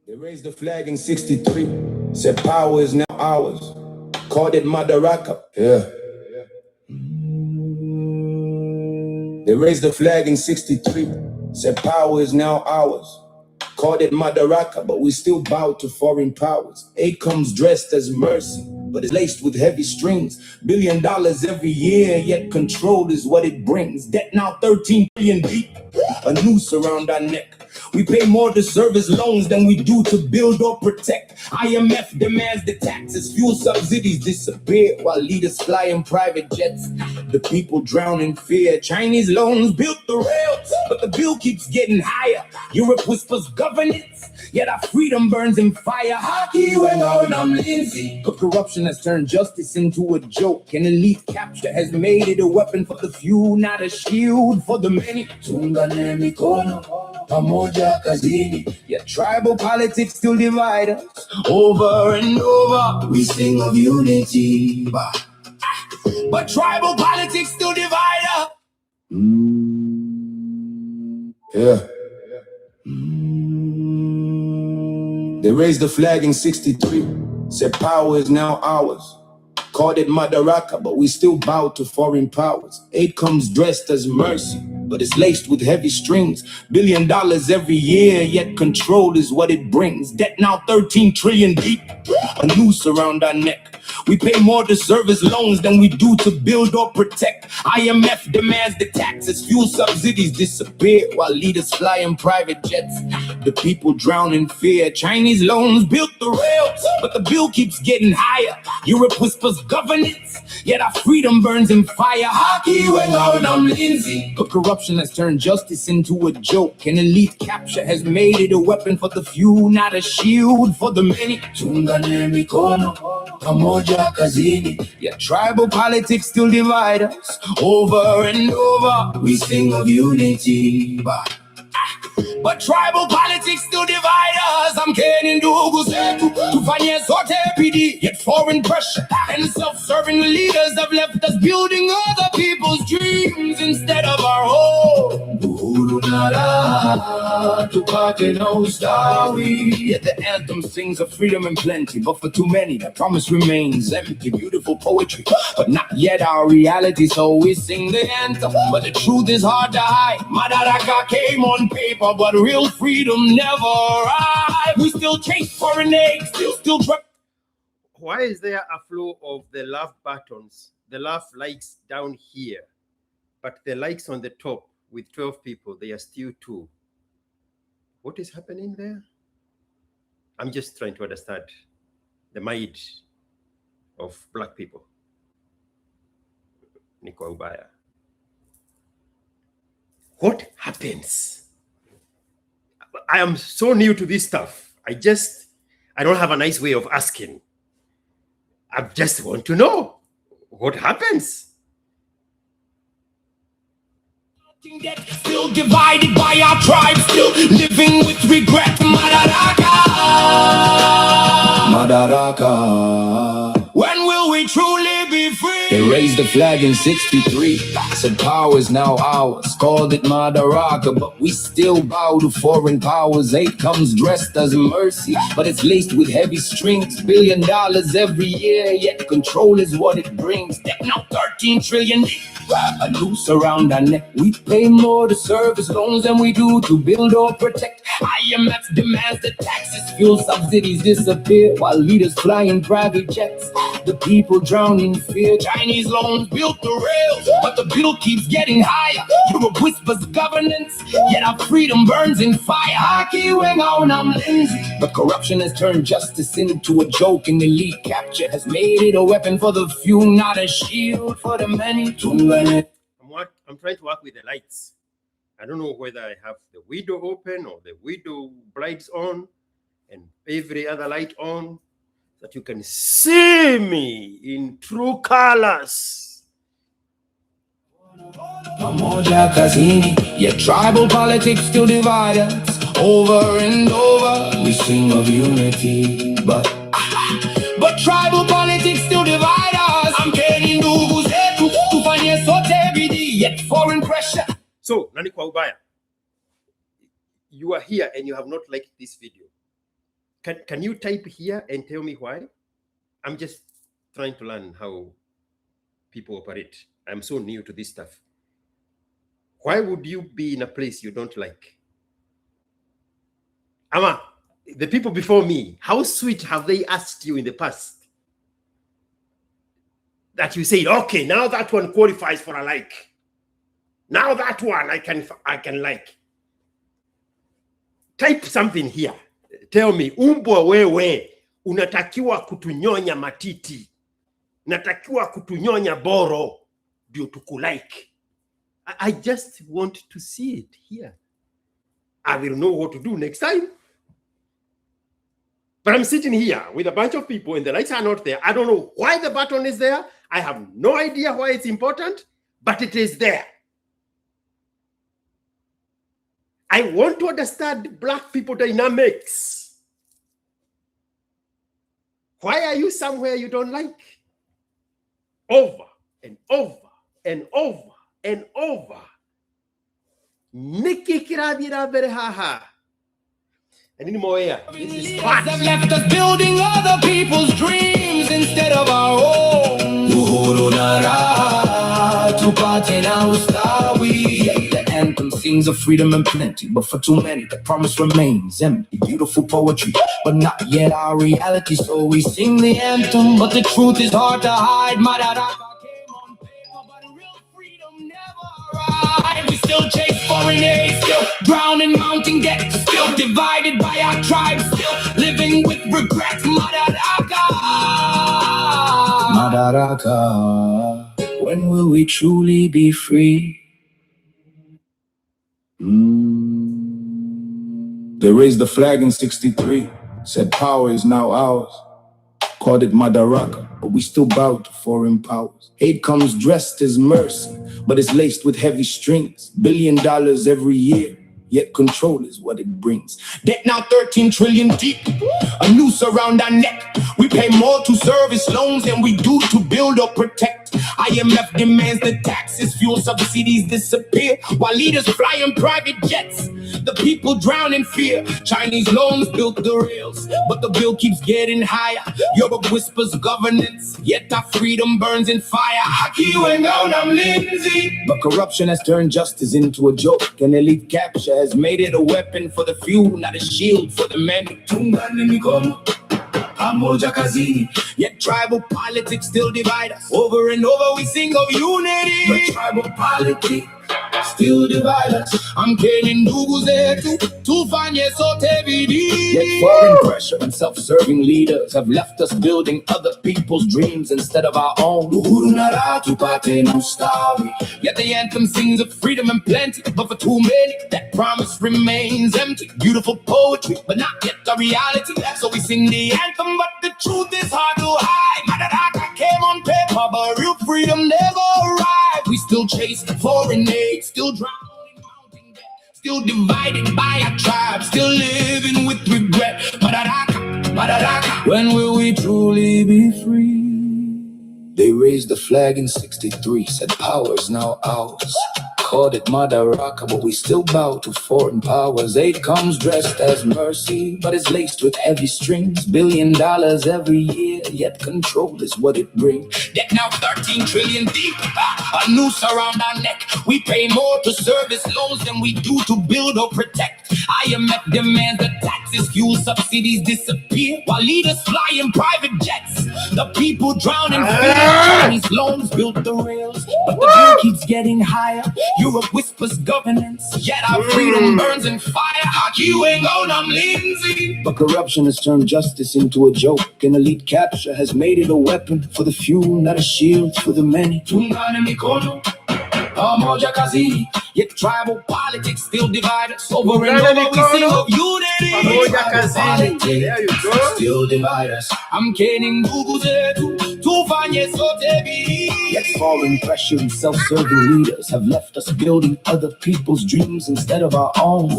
They raised the flag in 63, said power is now ours. Called it Madaraka. Yeah. They raised the flag in 63, said power is now ours. Called it Madaraka, but we still bow to foreign powers. Aid comes dressed as mercy, but it's laced with heavy strings. $1 billion every year, yet control is what it brings. Debt now 13 billion deep, a noose around our neck. We pay more to service loans than we do to build or protect. IMF demands the taxes, fuel subsidies disappear while leaders fly in private jets. The people drown in fear. Chinese loans built the rails, but the bill keeps getting higher. Europe whispers governance, yet our freedom burns in fire. ASKiQ and I'm Lindsay. But corruption has turned justice into a joke. An elite capture has made it a weapon for the few, not a shield for the many. Tungane mikono, pamoja kazini. Yet tribal politics still divide us over and over. We sing of unity, but tribal politics still divide us. Yeah. They raised the flag in 63, said power is now ours. Called it Madaraka, but we still bow to foreign powers. Aid comes dressed as mercy, but it's laced with heavy strings. $1 billion every year, yet control is what it brings. Debt now 13 trillion deep, a noose around our neck. We pay more to service loans than we do to build or protect. IMF demands the taxes, fuel subsidies disappear while leaders fly in private jets. The people drown in fear. Chinese loans built the rails, but the bill keeps getting higher. Europe whispers governance, yet our freedom burns in fire. ASKiQ and I'm Lindsay. But corruption has turned justice into a joke. An elite capture has made it a weapon for the few, not a shield for the many. Tungane mikono, pamoja kazini. Yet tribal politics still divide us over and over. We sing of unity, but tribal politics still divide us. I'm Kenny ndugu zetu tufanye sote bidii, yet foreign pressure and self-serving leaders have left us building other people's dreams instead of our own. Uhuru na raha, tupate na ustawi. Yet the anthem sings of freedom and plenty, but for too many that promise remains empty. Beautiful poetry, but not yet our reality, so we sing the anthem, but the truth is hard to hide. Madaraka came on paper, but real freedom never arrived. We still chase foreign aid, still Why is there a flow of the love buttons, the love likes down here, but the likes on the top with 12 people, they are still 2? What is happening there? I'm just trying to understand the mind of Black people. Niko Ubaya. What happens? I am so new to this stuff. I don't have a nice way of asking. I just want to know what happens. Still divided by our tribe, still living with regret. Madaraka, Madaraka. When will we truly be free? They raised the flag in 63, said power is now ours. Called it Madaraka, but we still bow to foreign powers. Aid comes dressed as mercy, but it's laced with heavy strings. $1 billion every year, yet control is what it brings. Debt now 13 trillion, a noose around our neck. We pay more to service loans than we do to build or protect. IMF demands the taxes, fuel subsidies disappear while leaders fly in private jets. The people drown in fear. Chinese loans built the rails, but the bill keeps getting higher. Europe whispers governance, yet our freedom burns in fire. ASKiQ and I'm Lindsay. But corruption has turned justice into a joke, and elite capture has made it a weapon for the few, not a shield for the many. I'm trying to work with the lights. I don't know whether I have the window open or the window lights on and every other light on, that you can see me in true colors. Pamoja kazini, yet tribal politics still divide us over and over. We sing of unity, but tribal politics still divide us. I'm Kenny ndugu zetu tufanye sote bidii, yet foreign pressure. So, Nani kwa ubaya, you are here and you have not liked this video. Can you type here and tell me why? I'm just trying to learn how people operate. I'm so new to this stuff. Why would you be in a place you don't like? Ama, the people before me, how sweet have they asked you in the past that you say, okay, now that one qualifies for a like. Now that one I can like. Type something here. Tell me, umbwa wewe, unatakiwa kutunyonya matiti. Natakiwa kutunyonya boro, ndio tukulike. I just want to see it here. I will know what to do next time. But I'm sitting here with a bunch of people and the lights are not there. I don't know why the button is there. I have no idea why it's important, but it is there. I want to understand Black people dynamics. Why are you somewhere you don't like? Over and over and over and over. Nikki Kirabira Berehaha. And anymore here. This is hot. Have left us building other people's dreams instead of our own. The anthem sings of freedom and plenty, but for too many the promise remains empty. Beautiful poetry, but not yet our reality. So we sing the anthem, but the truth is hard to hide. Madaraka came on paper, but real freedom never arrived. We still chase foreign aid, still drowning mountain debt, still divided by our tribes, still living with regrets. Madaraka, Madaraka, when will we truly be free? They raised the flag in '63, said power is now ours. Called it Madaraka, but we still bow to foreign powers. Hate comes dressed as mercy, but it's laced with heavy strings. $1 billion every year, yet control is what it brings. Debt now 13 trillion deep, a noose around our neck. We pay more to service loans than we do to build or protect. IMF demands the taxes, fuel subsidies disappear, while leaders fly in private jets. The people drown in fear. Chinese loans built the rails, but the bill keeps getting higher. Europe whispers governance, yet our freedom burns in fire. ASKiQ and down, I'm Lindsay. But corruption has turned justice into a joke, and elite capture has made it a weapon for the few, not a shield for the many. Yet tribal politics still divide us. Over and over we sing of unity, but tribal politics still divide us. I'm getting ndugu zetu tufanye sote bidii. Yet foreign pressure and self-serving leaders have left us building other people's dreams instead of our own. Yet the anthem sings of freedom and plenty, but for too many that promise remains empty. Beautiful poetry, but not yet the reality. So we sing the anthem, but the truth is hard to hide. Madaraka came on paper, but real freedom never arrived. We still chase foreign aid, still drowning mountain debt, still divided by our tribe, still living with regret. Madaraka, Madaraka, when will we truly be free? They raised the flag in '63, said power is now ours. Called it Madaraka, but we still bow to foreign powers. Aid comes dressed as mercy, but it's laced with heavy strings. $1 billion every year, yet control is what it brings. Debt now 13 trillion deep, a noose around our neck. We pay more to service loans than we do to build or protect. IMF demands that taxes, fuel subsidies disappear, while leaders fly in private jets. The people drown in fear. Chinese loans built the rails, but the bill keeps getting higher. Europe whispers governance, yet our freedom burns in fire. ASKiQ ain't gone, I'm Lindsay. But corruption has turned justice into a joke, and elite capture has made it a weapon for the few, not a shield for the many. Yet tribal politics still divide us. Over and over we sing of unity. There you go. Still divide us. I'm kidding, yet foreign pressure and self-serving leaders have left us building other people's dreams instead of our own.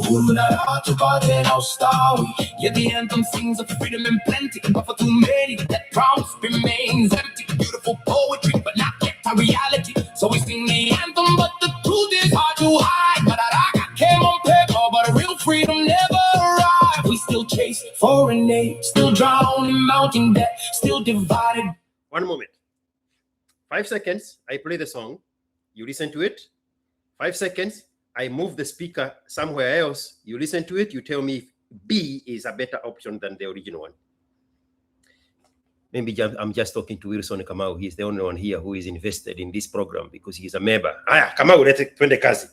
Yet the anthem sings of freedom and plenty, but for too many that promise remains empty. Beautiful poetry, but not yet a reality. So we sing the anthem, but the truth is hard to hide. Madaraka came on paper, but real freedom never chase foreign aid, still drowned in mountain debt, still divided. One moment. 5 seconds, I play the song. You listen to it. 5 seconds, I move the speaker somewhere else. You listen to it. You tell me if B is a better option than the original one. Maybe I'm just talking to Wilson Kamau. He's the only one here who is invested in this program because he's a member. Kamau, let's twende kazi.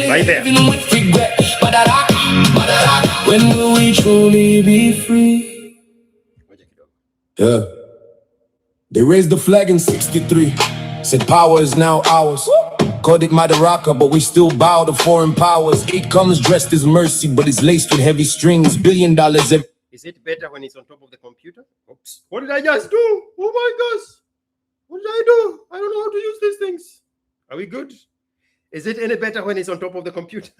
Right there. With regret, Madaraka, when will we truly be free? Yeah. They raised the flag in 63. Said power is now ours. Called it Madaraka, but we still bow to foreign powers. It comes dressed as mercy, but it's laced with heavy strings. $1 billion every. Is it better when it's on top of the computer? Oops. What did I just do? Oh my gosh. What did I do? I don't know how to use these things. Are we good? Is it any better when it's on top of the computer?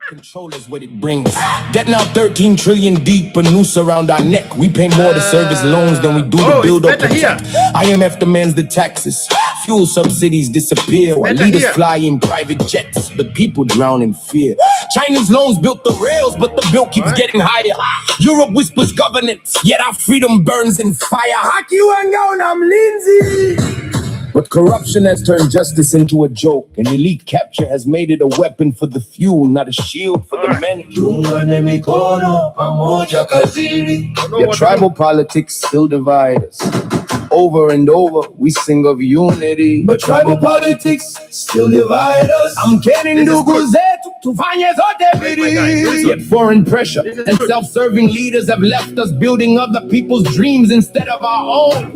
Control is what it brings. Debt now 13 trillion deep, a noose around our neck. We pay more to service loans than we do to build or protect. IMF demands the taxes. Fuel subsidies disappear while leaders fly in private jets. The people drown in fear. China's loans built the rails, but the bill keeps getting higher. Europe whispers governance, yet our freedom burns in fire. ASKiQ and gown, I'm Lindsay. But corruption has turned justice into a joke, and elite capture has made it a weapon for the few, not a shield for the many. Yet tribal politics still divide us. Over and over, we sing of unity, but tribal politics still divide us. I'm getting ndugu zetu tufanye zote bidii. Yet foreign pressure and self-serving leaders have left us building other people's dreams instead of our own.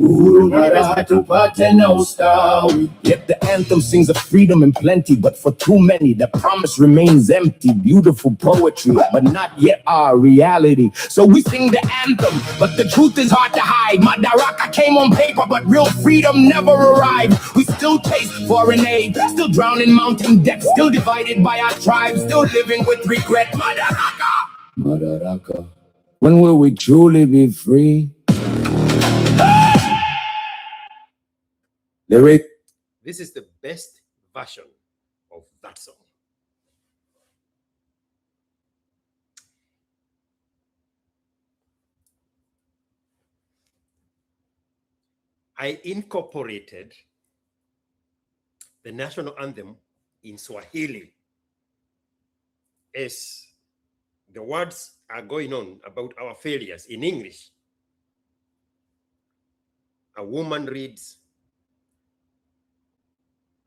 Yet the anthem sings of freedom and plenty, but for too many, the promise remains empty. Beautiful poetry, but not yet our reality. So we sing the anthem, but the truth is hard to hide. Madaraka came on paper, but real freedom never arrived. We still taste foreign aid, still drown in mountain debt, still divided by our tribes, still living with regret. Madaraka, Madaraka, when will we truly be free? This is the best version of that song. I incorporated the national anthem in Swahili as the words are going on about our failures in English. A woman reads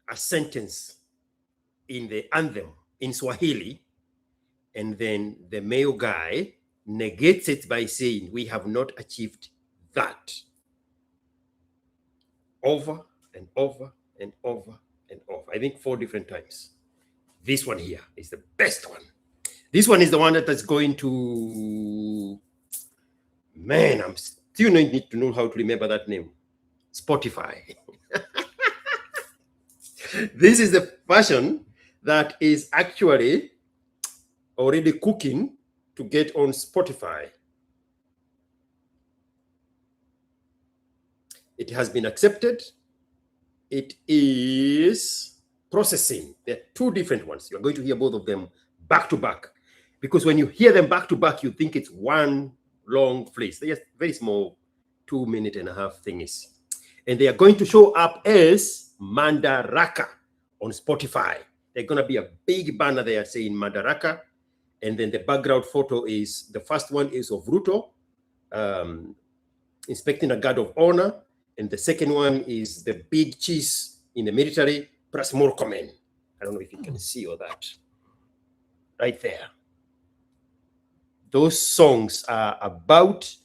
a sentence in the anthem in Swahili, and then the male guy negates it by saying, we have not achieved that. Over and over and over and over. I think 4 different times. This one here is the best one. This one is the one that is going to, man, I'm still need to know how to remember that name. Spotify. This is the version that is actually already cooking to get on Spotify. It has been accepted. It is processing. There are 2 different ones. You're going to hear both of them back to back, because when you hear them back to back, you think it's one long phrase. They're just very small 2.5-minute thingies. And they are going to show up as Madaraka on Spotify. There's going to be a big banner there saying Madaraka. And then the background photo is, the first one is of Ruto inspecting a guard of honor. And the second one is the big cheese in the military, plus more comment. I don't know if you can see all that. Right there. Those songs are about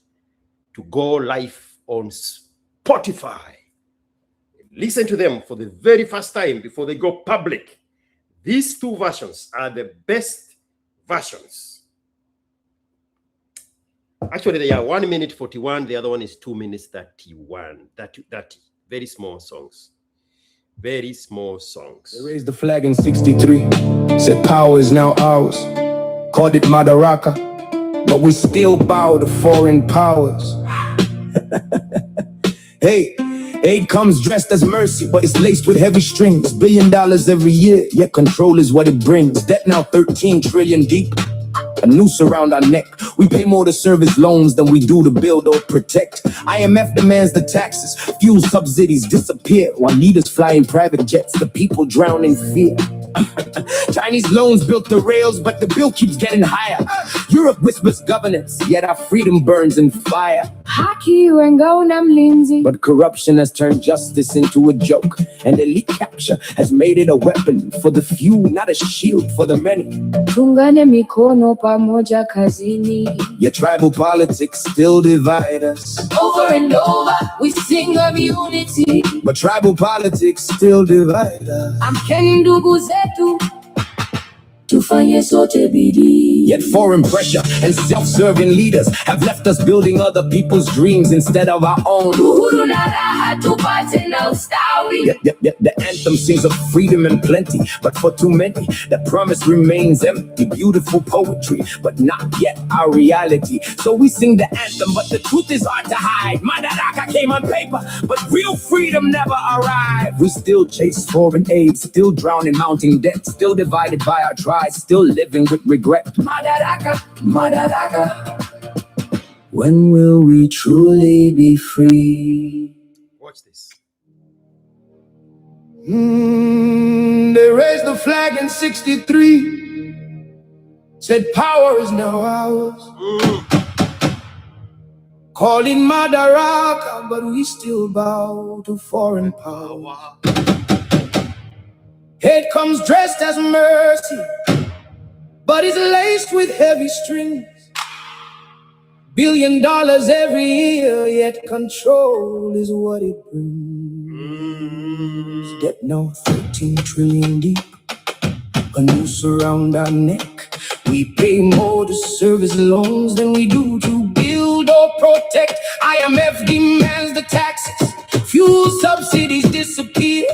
to go live on Spotify. Listen to them for the very first time before they go public. These 2 versions are the best versions. Actually, they are 1:41. The other one is 2:31. 30. Very small songs. Very small songs. They raised the flag in 63. Said power is now ours. Called it Madaraka, but we still bow to foreign powers. Hey, aid comes dressed as mercy, but it's laced with heavy strings. $1 billion every year, yet control is what it brings. Debt now 13 trillion deep. A noose around our neck. We pay more to service loans than we do to build or protect. IMF demands the taxes. Fuel subsidies disappear while leaders fly in private jets. The people drown in fear. Chinese loans built the rails, but the bill keeps getting higher. Europe whispers governance, yet our freedom burns in fire. But corruption has turned justice into a joke, and elite capture has made it a weapon for the few, not a shield for the many. Tungane mikono pamoja kazini. Yet tribal politics still divide us. Over and over, we sing of unity, but tribal politics still divide us. Amkeni ndugu zetu, tufanye sote bidii. Yet foreign pressure and self-serving leaders have left us building other people's dreams instead of our own. Yet the anthem sings of freedom and plenty, but for too many, the promise remains empty. Beautiful poetry, but not yet our reality. So we sing the anthem, but the truth is hard to hide. Madaraka came on paper, but real freedom never arrived. We still chase foreign aid, still drown in mounting debt, still divided by our tribes, still living with regret. Madaraka, Madaraka, when will we truly be free? Watch this. They raised the flag in '63, said power is now ours. Calling Madaraka, but we still bow to foreign power. Hate comes dressed as mercy, but it's laced with heavy strings. $1 billion every year, yet control is what it brings. Debt now 13 trillion deep, a noose around our neck. We pay more to service loans than we do to build or protect. IMF demands the taxes. Fuel subsidies disappear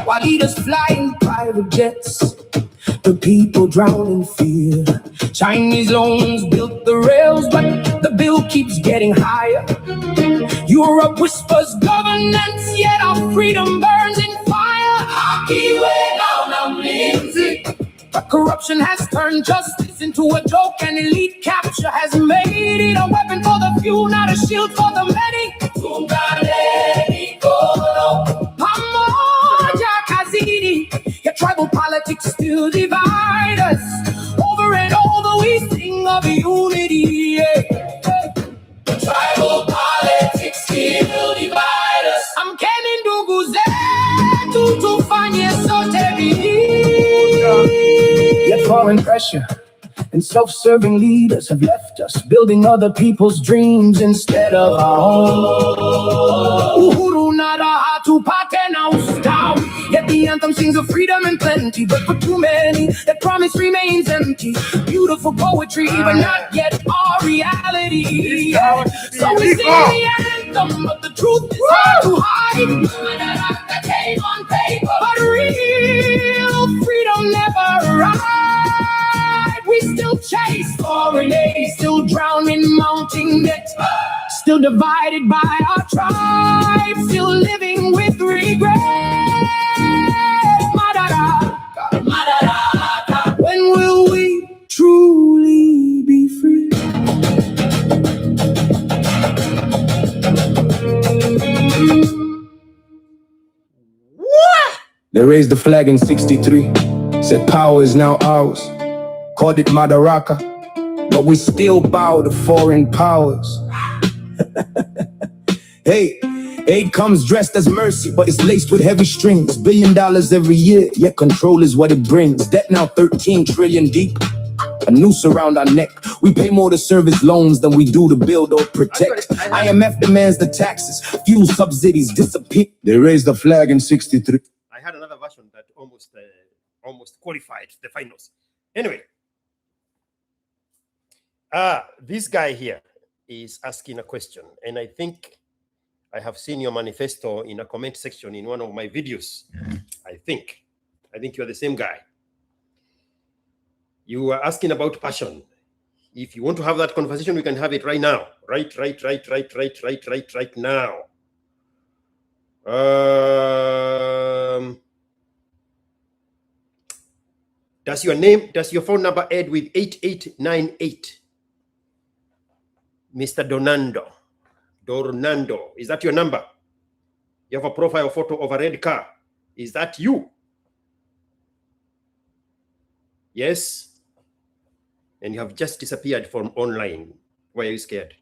while leaders fly in private jets. The people drown in fear. Chinese loans built the rails, but the bill keeps getting higher. Europe whispers governance, yet our freedom burns in fire. But corruption has turned justice into a joke, and elite capture has made it a weapon for the few, not a shield for the many. Yet tribal politics still divide us. Over and over we sing of unity. Tribal politics still divide us. Amkeni ndugu zetu, tufanye sote bidii. Yet foreign pressure and self-serving leaders have left us building other people's dreams instead of our own. Uhuru nada hatupate na ustawi. Yet the anthem sings of freedom and plenty, but for too many, that promise remains empty. Beautiful poetry, but not yet our reality. So we sing the anthem, but the truth is hard to hide. Madaraka came on paper, but real freedom never arrived. We still chase foreign aid, still drown in mounting debt, still divided by our tribe, still living with regret. Madaraka, Madaraka, when will we truly be free? What? They raised the flag in '63, said power is now ours. Called it Madaraka, but we still bow to foreign powers. Hey, aid comes dressed as mercy, but it's laced with heavy strings. $1 billion every year, yet control is what it brings. Debt now 13 trillion deep, a noose around our neck. We pay more to service loans than we do to build or protect. IMF demands the taxes. Fuel subsidies disappear. They raised the flag in '63. I had another version that almost qualified the finals. Anyway, this guy here is asking a question, and I think I have seen your manifesto in a comment section in one of my videos. I think you're the same guy. You were asking about passion. If you want to have that conversation, we can have it right now. Right now. Does your phone number end with 8898? Mr. Dornando, is that your number? You have a profile photo of a red car. Is that you? Yes. And you have just disappeared from online. Why are you scared?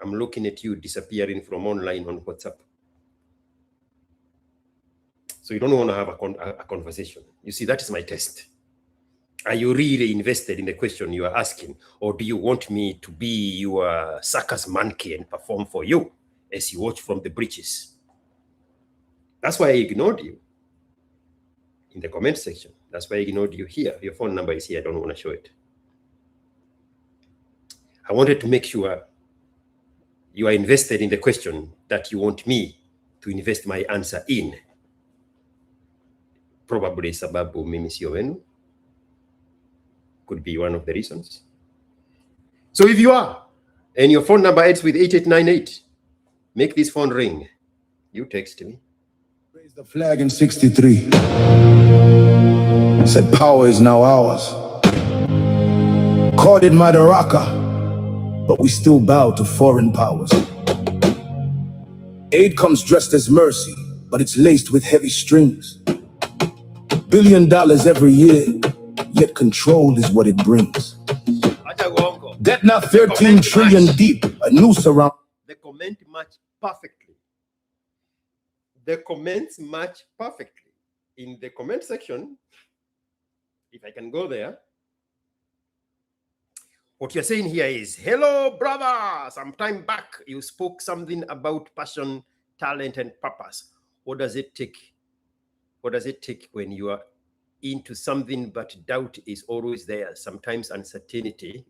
I'm looking at you disappearing from online on WhatsApp. So you don't want to have a conversation. You see, that is my test. Are you really invested in the question you are asking? Or do you want me to be your circus monkey and perform for you as you watch from the breaches? That's why I ignored you in the comment section. That's why I ignored you here. Your phone number is here. I don't want to show it. I wanted to make sure you are invested in the question that you want me to invest my answer in. Probably sababu mimi sio wenu. Could be one of the reasons. So if you are, and your phone number ends with 8898, make this phone ring. You text me. Raised the flag in 63. Said power is now ours. Called it Madaraka, but we still bow to foreign powers. Aid comes dressed as mercy, but it's laced with heavy strings. $1 billion every year, yet control is what it brings. Debt now 13 trillion deep, a noose around. The comment match perfectly. The comments match perfectly. In the comment section, if I can go there, what you're saying here is, hello, brother. Some time back, you spoke something about passion, talent, and purpose. What does it take? What does it take when you are into something, but doubt is always there? Sometimes uncertainty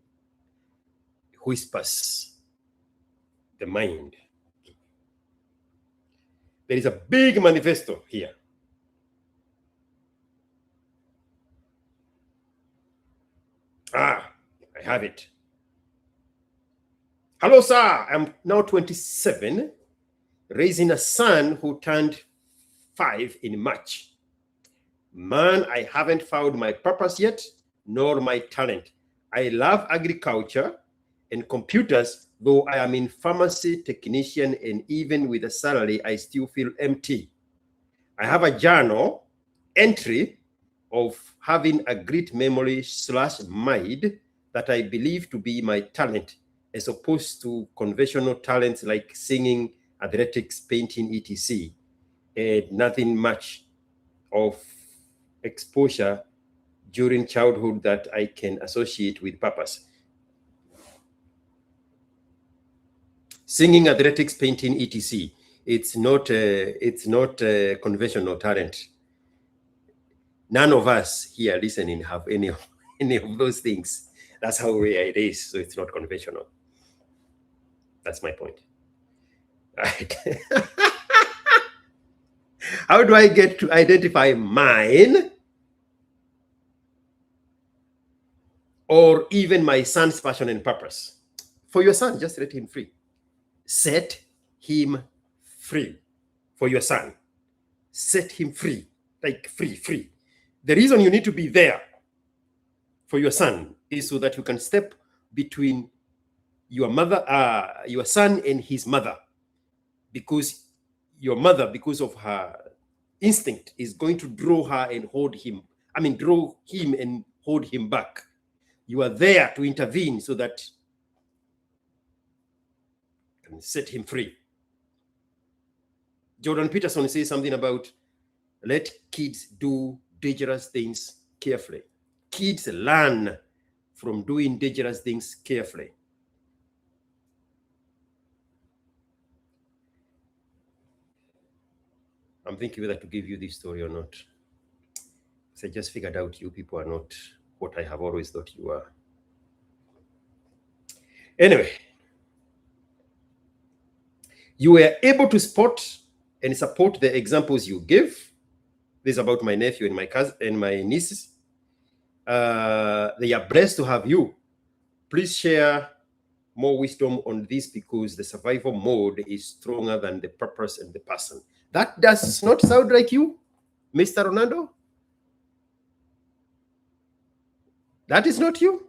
whispers the mind. There is a big manifesto here. I have it. Hello, sir. I'm now 27, raising a son who turned 5 in March. Man, I haven't found my purpose yet, nor my talent. I love agriculture and computers, though I am in pharmacy technician, and even with a salary, I still feel empty. I have a journal entry of having a great memory / mind that I believe to be my talent, as opposed to conventional talents like singing, athletics, painting, etc. And nothing much of exposure during childhood that I can associate with purpose. Singing, athletics, painting, etc. It's not a conventional talent. None of us here listening have any of those things. That's how rare it is. So it's not conventional. That's my point. Right. How do I get to identify mine or even my son's passion and purpose? For your son, just let him free. Set him free. For your son, set him free. Like free. The reason you need to be there for your son is so that you can step between your son and his mother, because your mother, because of her instinct, is going to draw her and hold him. Draw him and hold him back. You are there to intervene so that you can set him free. Jordan Peterson says something about let kids do dangerous things carefully. Kids learn from doing dangerous things carefully. I'm thinking whether to give you this story or not. So I just figured out you people are not what I have always thought you are. Anyway, you were able to spot and support the examples you give. This is about my nephew and my cousin and my nieces. They are blessed to have you. Please share more wisdom on this, because the survival mode is stronger than the purpose and the person. That does not sound like you, Mr. Ronaldo? That is not you?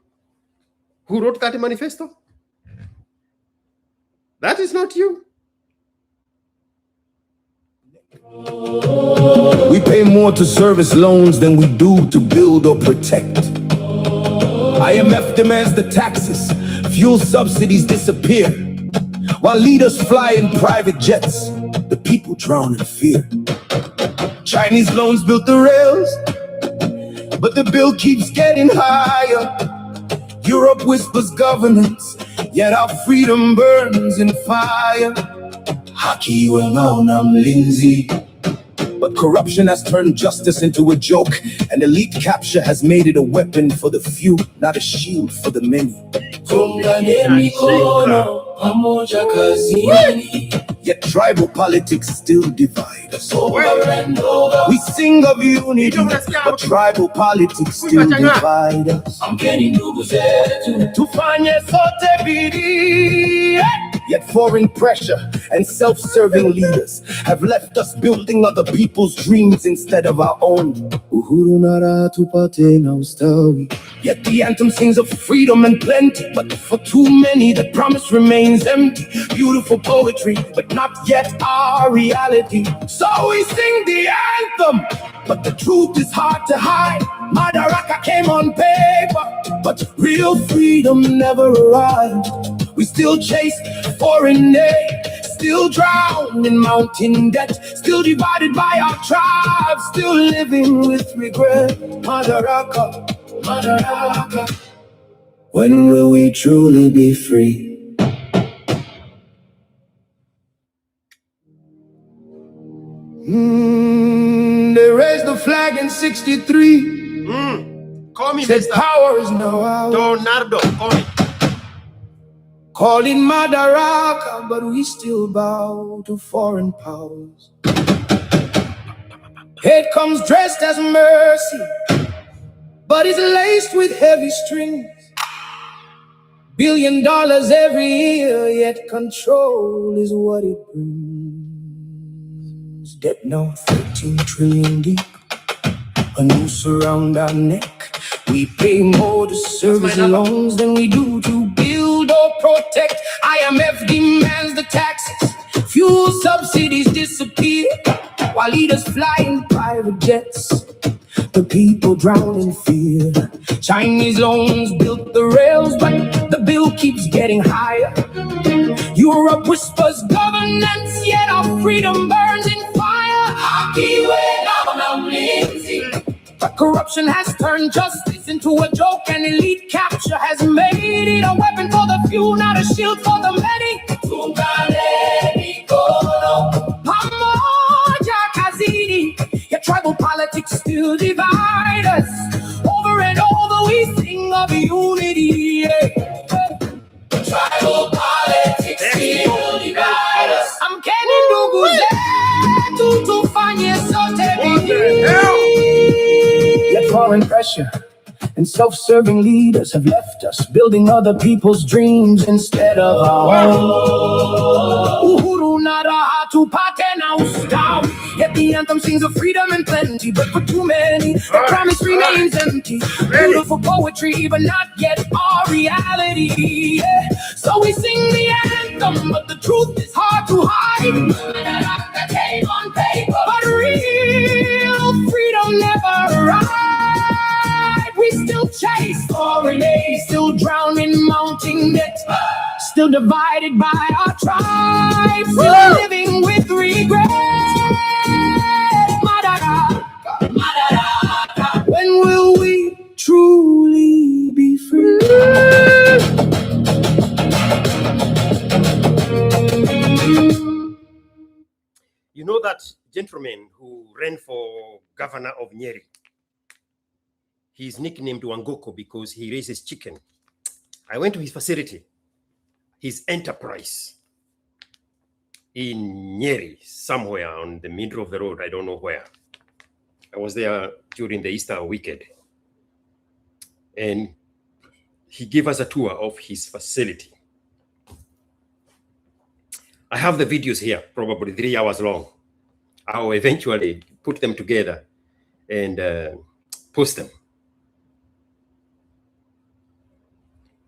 Who wrote that manifesto? That is not you? We pay more to service loans than we do to build or protect. IMF demands the taxes, fuel subsidies disappear. While leaders fly in private jets, the people drown in fear. Chinese loans built the rails, but the bill keeps getting higher. Europe whispers governance, yet our freedom burns in fire. ASKiQ and Lindsay. But corruption has turned justice into a joke, and elite capture has made it a weapon for the few, not a shield for the many. Yet tribal politics still divide us. We sing of unity, but tribal politics still divide us. Yet foreign pressure and self-serving leaders have left us building other people's dreams instead of our own. Yet the anthem sings of freedom and plenty, but for too many the promise remains empty. Beautiful poetry, but not yet our reality. So we sing the anthem, but the truth is hard to hide. Madaraka came on paper, but real freedom never arrived. We still chase foreign aid, still drown in mountain debt, still divided by our tribes, still living with regret. Madaraka, Madaraka, when will we truly be free? They raised the flag in '63. Call me Said Mr. power is now ours. Donardo. Call me. Calling Madaraka, but we still bow to foreign powers. Hate comes dressed as mercy, but is laced with heavy strings. $1 billion every year, yet control is what it brings. Debt now 13 trillion deep, a noose around our neck. We pay more to service loans than we do to build or protect. IMF demands the taxes, fuel subsidies disappear, while leaders fly in private jets, the people drown in fear. Chinese loans built the rails, but the bill keeps getting higher. Europe whispers governance, yet our freedom burns in fire. But corruption has turned justice into a joke, and elite capture has made it a weapon for the few, not a shield for the many. Yet tribal politics still divide us. Over and over we sing of unity. Tribal politics still divide us. I'm getting to find Yet foreign pressure and self-serving leaders have left us building other people's dreams instead of our own. Yet the anthem sings of freedom and plenty, but for too many, the promise remains empty. Beautiful poetry, but not yet our reality. So we sing the anthem, but the truth is hard to hide. Madaraka came on paper, but real freedom never arrived. We still chase foreign aid, still drown in mounting debt, still divided by our tribes, still living with regret. Madaraka, Madaraka, when will we truly be free? You know that gentleman who ran for governor of Nyeri? He's nicknamed Wangoko because he raises chicken. I went to his facility, his enterprise in Nyeri, somewhere on the middle of the road. I don't know where. I was there during the Easter weekend. And he gave us a tour of his facility. I have the videos here, probably 3 hours long. I'll eventually put them together and post them.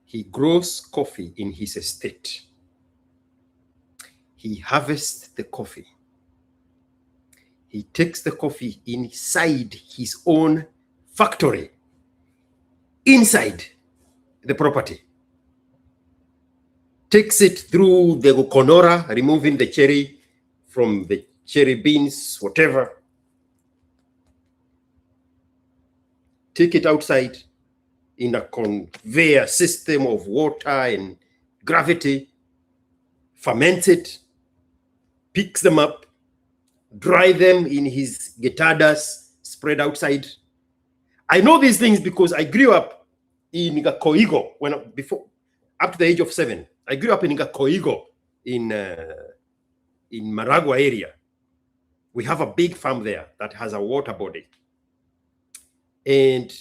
He grows coffee in his estate. He harvests the coffee. He takes the coffee inside his own factory, inside the property. Takes it through the conora, removing the cherry from the cherry beans, whatever. Take it outside in a conveyor system of water and gravity, ferment it, picks them up, dry them in his guitardas, spread outside. I know these things because I grew up in Koigo up to the age of 7. I grew up in Koigo in Maragua area. We have a big farm there that has a water body. And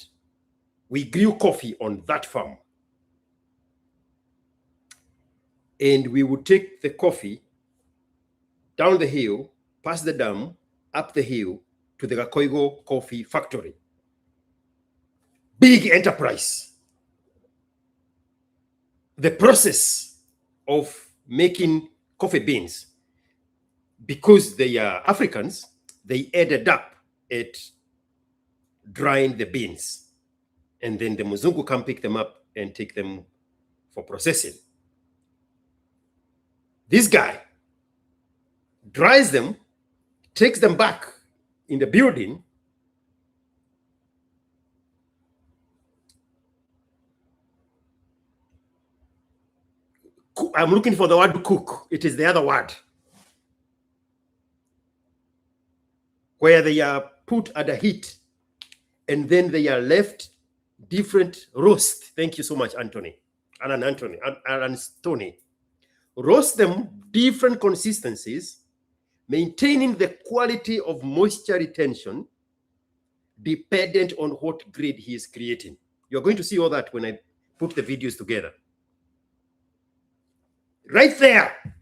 we grew coffee on that farm. And we would take the coffee down the hill, past the dam, up the hill to the Koigo coffee factory. Big enterprise. The process of making coffee beans, because they are Africans, they ended up at drying the beans. And then the Muzungu can pick them up and take them for processing. This guy dries them, takes them back in the building, I'm looking for the word cook. It is the other word. Where they are put at a heat and then they are left different roast. Thank you so much, Anthony. Alan Stoney. Roast them different consistencies, maintaining the quality of moisture retention dependent on what grade he is creating. You're going to see all that when I put the videos together. Right there.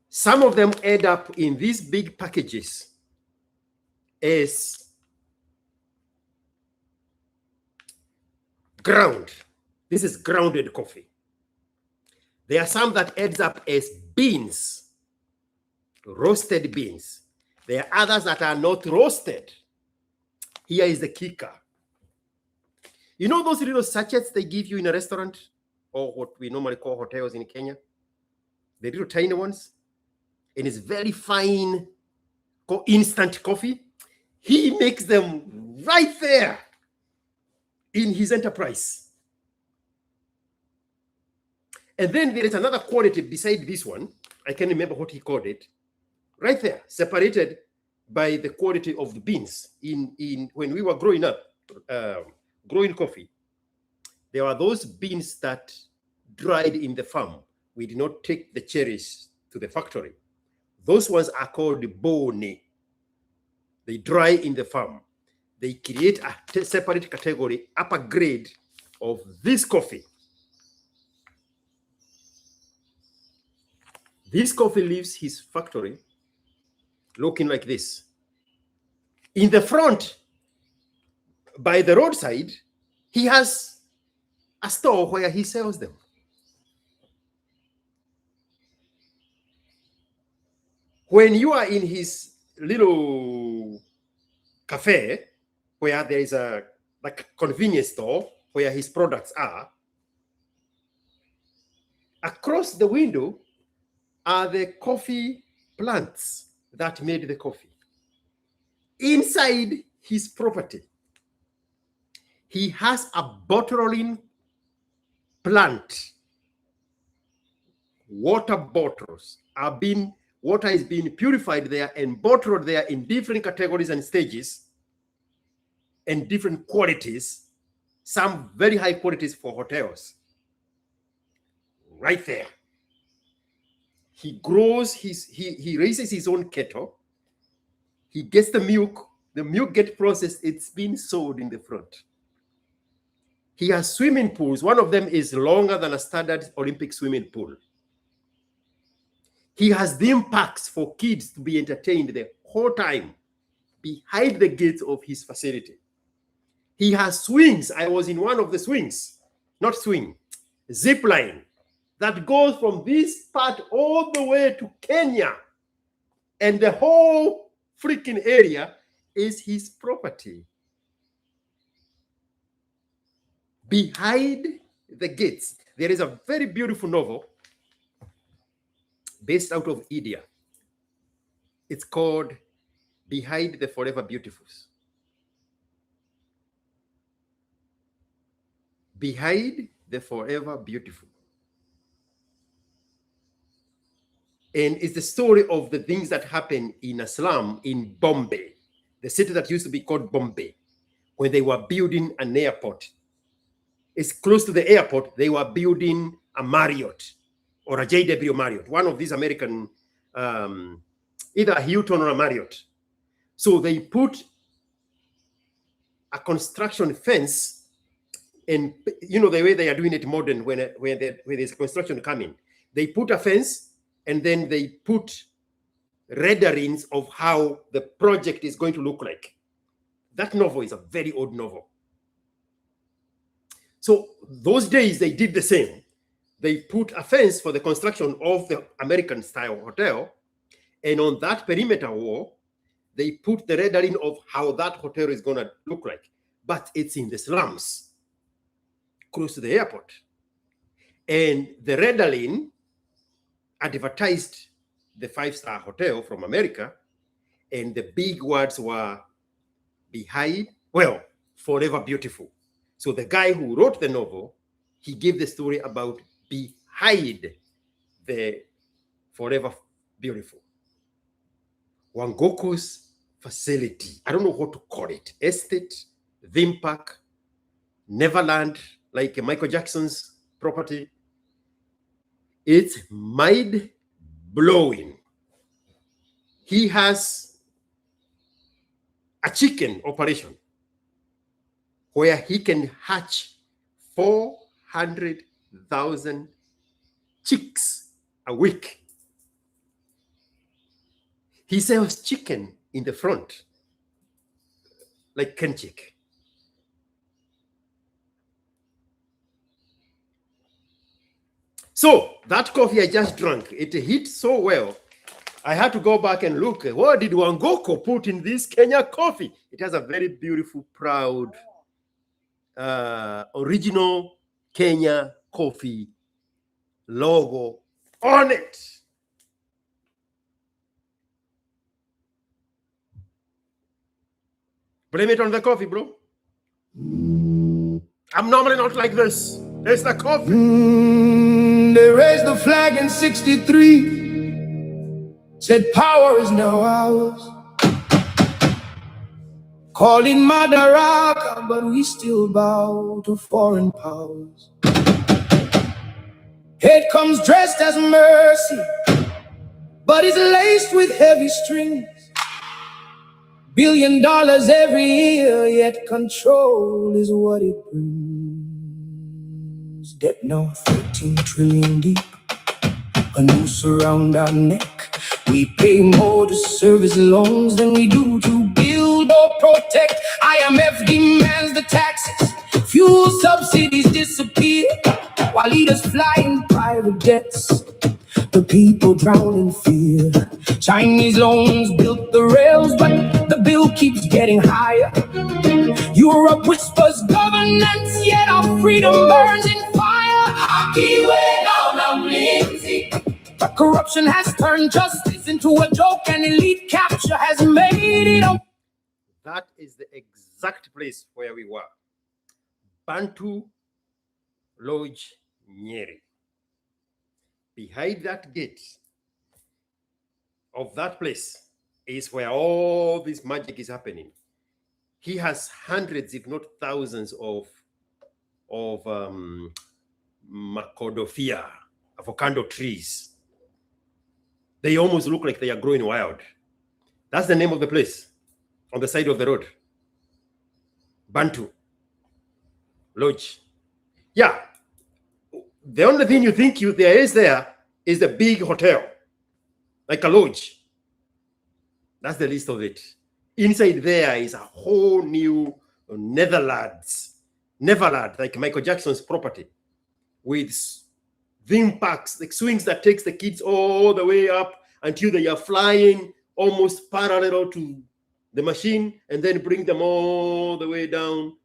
Some of them end up in these big packages as ground. This is grounded coffee. There are some that ends up as beans, roasted beans. There are others that are not roasted. Here is the kicker. You know those little sachets they give you in a restaurant, or what we normally call hotels in Kenya? The little tiny ones. And it's very fine instant coffee. He makes them right there in his enterprise. And then there is another quality beside this one. I can't remember what he called it. Right there, separated by the quality of the beans. When we were growing up, growing coffee, there were those beans that dried in the farm. We did not take the cherries to the factory. Those ones are called bone. They dry in the farm. They create a separate category, upper grade of this coffee. This coffee leaves his factory looking like this. In the front, by the roadside, he has a store where he sells them. When you are in his little cafe, where there is a convenience store where his products are, across the window are the coffee plants that made the coffee. Inside his property, he has a bottling plant. Water bottles are water is being purified there and bottled there in different categories and stages and different qualities, some very high qualities for hotels. Right there. He grows he raises his own kettle. He gets the milk gets processed, it's been sold in the front. He has swimming pools. One of them is longer than a standard Olympic swimming pool. He has theme parks for kids to be entertained the whole time behind the gates of his facility. He has swings. I was in one of the swings, not swing, zip line that goes from this part all the way to Kenya. And the whole freaking area is his property. Behind the gates, there is a very beautiful novel based out of India. It's called Behind the Forever Beautifuls. Behind the Forever Beautiful. And it's the story of the things that happened in a slum in Bombay, the city that used to be called Bombay, when they were building an airport. It's close to the airport. They were building a Marriott or a JW Marriott, one of these American, either a Hilton or a Marriott. So they put a construction fence, and you know the way they are doing it modern when there's construction coming. They put a fence, and then they put renderings of how the project is going to look like. That novel is a very old novel. So those days they did the same. They put a fence for the construction of the American style hotel. And on that perimeter wall, they put the rendering of how that hotel is going to look like. But it's in the slums, close to the airport. And the rendering advertised the 5-star hotel from America. And the big words were behind, well, forever beautiful. So the guy who wrote the novel, he gave the story about behind the forever beautiful. Wangoko's facility, I don't know what to call it, estate, theme park, Neverland, like Michael Jackson's property. It's mind-blowing. He has a chicken operation where he can hatch 400,000 chicks a week. He sells chicken in the front, like Ken Chick. So that coffee I just drank, it hit so well, I had to go back and look, what did Wangoko put in this Kenya coffee? It has a very beautiful, proud, original Kenya coffee logo on it. Blame it on the coffee, bro. I'm normally not like this. It's the coffee. They raised the flag in '63, said power is now ours. Call it Madaraka, but we still bow to foreign powers. Hate comes dressed as mercy, but is laced with heavy strings. $1 billion every year, yet control is what it brings. Debt now 13 trillion deep, a noose around our neck. We pay more to service loans than we do to build or protect. IMF demands the taxes, fuel subsidies disappear, while leaders fly in private jets. The people drown in fear. Chinese loans built the rails, but the bill keeps getting higher. Europe whispers governance, yet our freedom burns in fire. But corruption has turned justice into a joke, and elite capture has made it up. That is the exact place where we were. Bantu Lodge, Nyeri. Behind that gate of that place is where all this magic is happening. He has hundreds, if not thousands, of macadamia, avocado trees. They almost look like they are growing wild. That's the name of the place on the side of the road. Bantu Lodge. Yeah. The only thing you think there is the big hotel, like a lodge. That's the least of it. Inside there is a whole new Neverland, like Michael Jackson's property, with theme parks, like swings that takes the kids all the way up until they are flying almost parallel to the machine, and then bring them all the way down.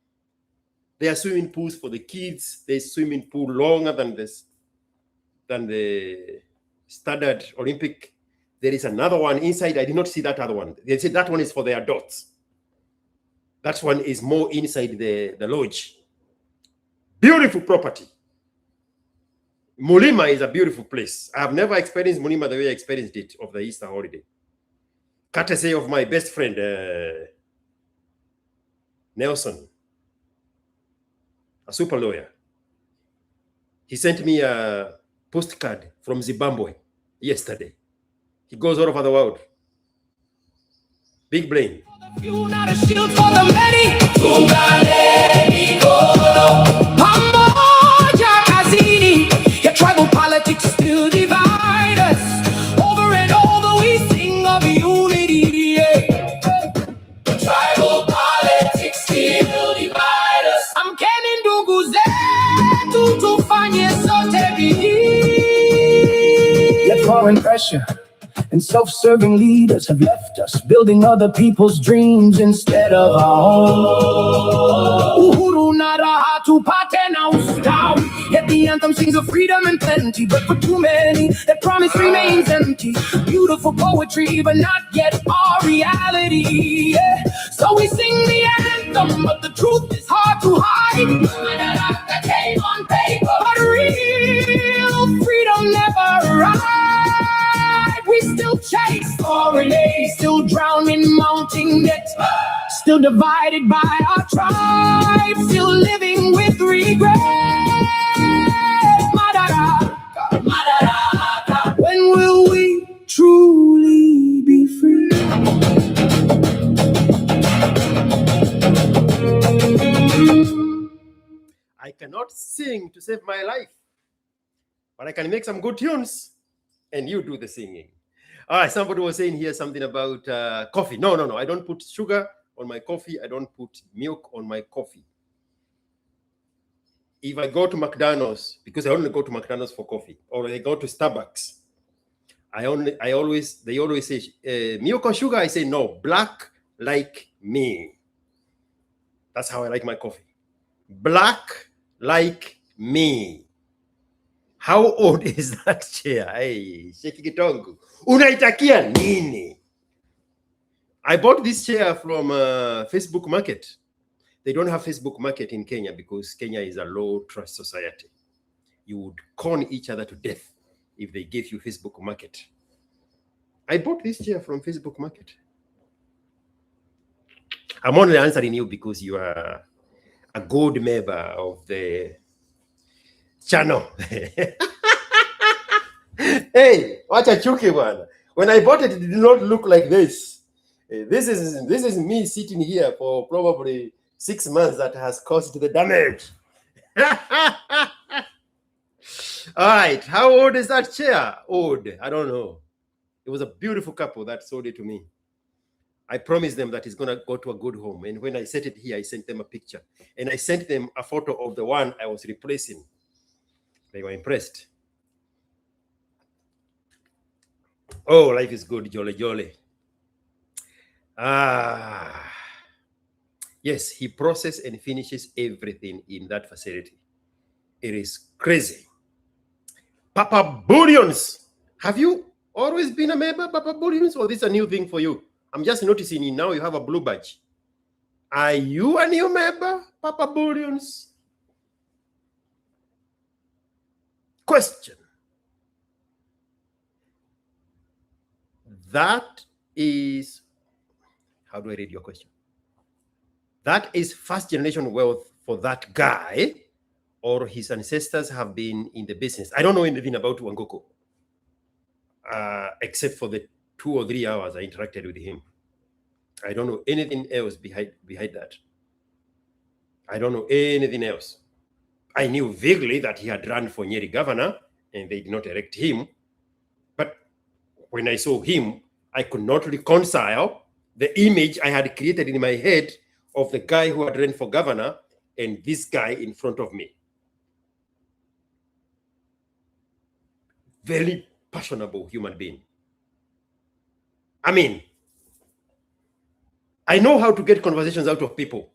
There are swimming pools for the kids. There's swimming pool longer than this, than the standard Olympic. There is another one inside. I did not see that other one. They said that one is for the adults. That one is more inside the lodge. Beautiful property. Mulima is a beautiful place. I have never experienced Mulima the way I experienced it of the Easter holiday. Courtesy of my best friend, Nelson, a super lawyer. He sent me a postcard from Zimbabwe yesterday. He goes all over the world. Big brain. You not a shield for the many. Your tribal politics still divide us. Over and over we sing of unity. Tribal politics still divide us. I'm Kenin Duguze to find yourself. Yet foreign pressure and self-serving leaders have left us, building other people's dreams instead of our own. Uhuru nara to now down. Yet the anthem sings of freedom and plenty, but for too many, that promise remains empty. Beautiful poetry, but not yet our reality. Yeah. So we sing the anthem, but the truth is hard to hide. Madaraka came on paper, but real freedom never arrived. We still chase foreign aid, still drown in mounting debt, still divided by our tribe, still living with regret. Madaraka, Madaraka, when will we truly be free? I cannot sing to save my life, but I can make some good tunes, and you do the singing. All right, somebody was saying here something about coffee. No. I don't put sugar on my coffee. I don't put milk on my coffee. If I go to McDonald's, because I only go to McDonald's for coffee, or I go to Starbucks, they always say milk or sugar. I say no, black like me. That's how I like my coffee. Black like me. How old is that chair? Hey, Sheki Kitongu. Unaitakia nini? I bought this chair from Facebook Market. They don't have Facebook Market in Kenya because Kenya is a low trust society. You would con each other to death if they gave you Facebook Market. I bought this chair from Facebook Market. I'm only answering you because you are a gold member of the channel. Hey, watch a chuki one. When I bought it, it did not look like this. This is me sitting here for probably 6 months that has caused the damage. All right, how old is that chair? Old, I don't know. It was a beautiful couple that sold it to me. I promised them that it's going to go to a good home. And when I set it here, I sent them a picture. And I sent them a photo of the one I was replacing. They were impressed. Oh, life is good, jolly, jolly. Yes, he processes and finishes everything in that facility. It is crazy. Papa Bullions. Have you always been a member, Papa Bullions, or this is a new thing for you? I'm just noticing now you have a blue badge. Are you a new member, Papa Bullions? Question. That is, how do I read your question? That is first generation wealth for that guy, or his ancestors have been in the business. I don't know anything about Wangoko, except for the 2 or 3 hours I interacted with him. I don't know anything else behind that. I don't know anything else. I knew vaguely that he had run for Nyeri governor and they did not elect him. But when I saw him, I could not reconcile the image I had created in my head of the guy who had run for governor and this guy in front of me. Very passionable human being. I mean, I know how to get conversations out of people,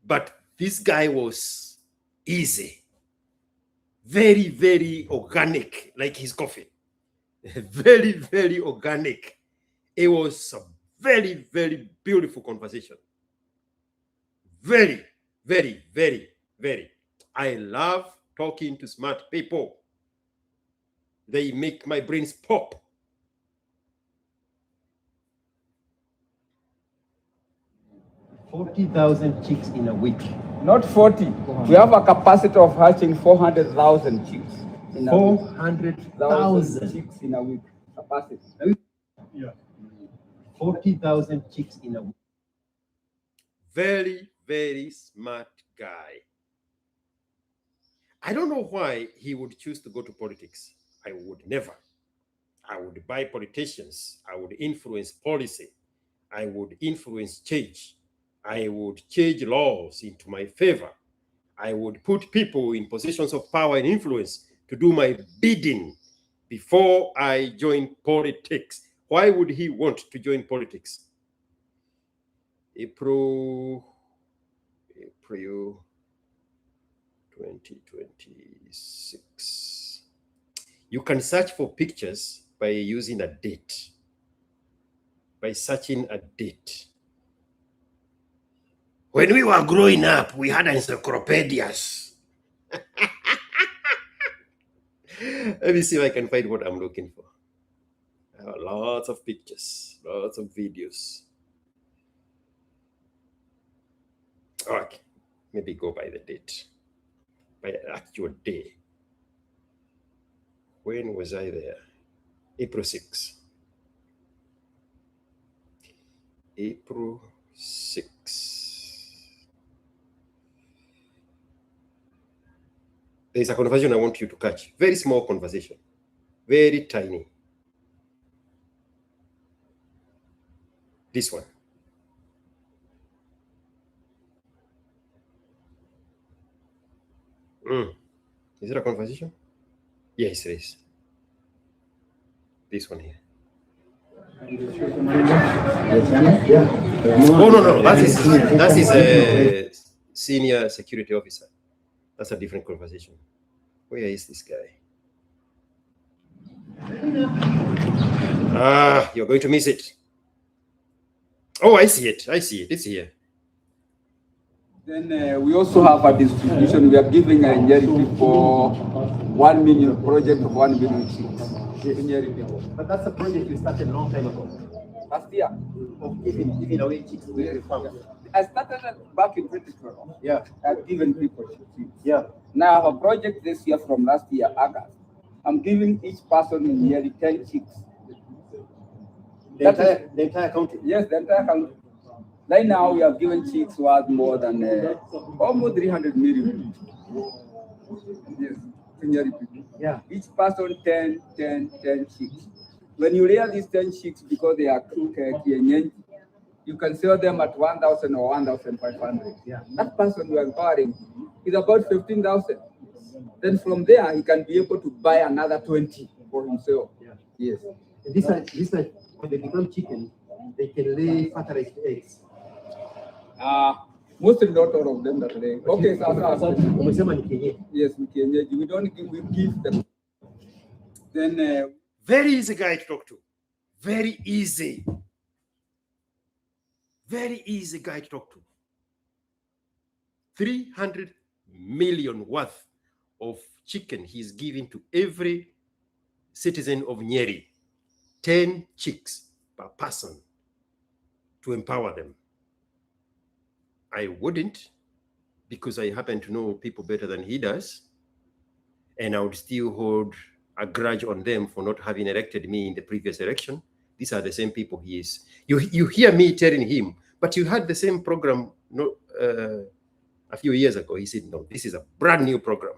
but this guy was easy. Very, very organic, like his coffee. Very, very organic. It was a very, very beautiful conversation. Very, very, very, very. I love talking to smart people. They make my brains pop. $40,000 chicks in a week. Not 40. We have a capacity of hatching 400,000 chicks. 400,000 chicks in a week. Capacity. Yeah. 40,000 chicks in a week. Very, very smart guy. I don't know why he would choose to go to politics. I would never. I would buy politicians. I would influence policy. I would influence change. I would change laws into my favor. I would put people in positions of power and influence to do my bidding before I join politics. Why would he want to join politics? April 2026. You can search for pictures by using a date, by searching a date. When we were growing up, we had encyclopedias. Let me see if I can find what I'm looking for. I have lots of pictures, lots of videos. Okay, maybe go by the date, by the actual day. When was I there? April 6. April 6. There's a conversation I want you to catch. Very small conversation. Very tiny. This one. Is it a conversation? Yes, it is. This one here. Oh, no. That is a senior security officer. That's a different conversation. Where is this guy? You're going to miss it. Oh, I see it. It's here. Then we also have a distribution. We are giving a Nyeri people 1 million project of 1 million chicks. But that's a project you started a long time ago. Last year. Of giving away chicks to every farm. I started back in 2012. Yeah. I've given people chicks. Yeah. Now I have a project this year from last year, August. I'm giving each person in nearly 10 chicks. The entire county? Yes, the entire county. Right now we have given chicks worth more than almost 300 million. Yes, people. Yeah. Each person 10 chicks. When you rear these 10 chicks because they are cooked, you can sell them at 1,000 or 1,500. Yeah. That person you are empowering is about 15,000. Then from there, he can be able to buy another 20 for himself. Yeah. Yes. And these are when they become chicken, they can lay fertilized eggs. Mostly not all of them that lay. Okay, so yes, we don't give, we give them. Then very easy guy to talk to. Very easy. Very easy guy to talk to. 300 million worth of chicken he's giving to every citizen of Nyeri. 10 chicks per person to empower them. I wouldn't, because I happen to know people better than he does, and I would still hold a grudge on them for not having elected me in the previous election. These are the same people he is. You hear me telling him, but you had the same program a few years ago. He said, no, this is a brand new program.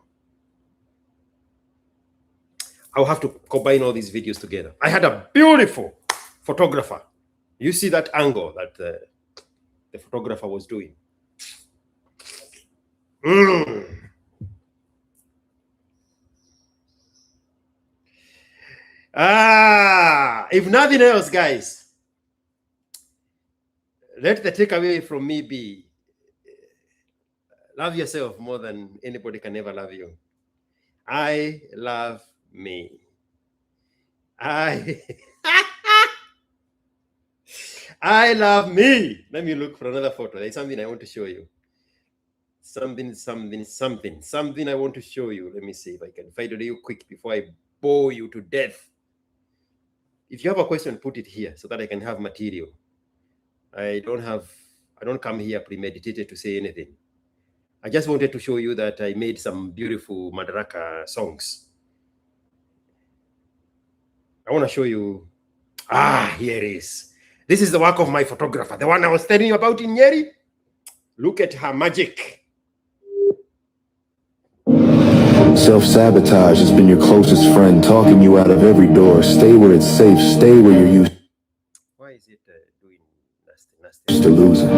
I'll have to combine all these videos together. I had a beautiful photographer. You see that angle, that the photographer was doing. If nothing else, guys, let the takeaway from me be, love yourself more than anybody can ever love you. I love me. I love me. Let me look for another photo. There's something I want to show you. Something I want to show you. Let me see if I can find it real quick before I bore you to death. If you have a question, put it here so that I can have material. I don't come here premeditated to say anything. I just wanted to show you that I made some beautiful Madaraka songs. I want to show you. Here it is. This is the work of my photographer, the one I was telling you about in Nyeri. Look at her magic. Self-sabotage has been your closest friend, talking you out of every door. Stay where it's safe, stay where you're used. Why is it doing nasty? To losing.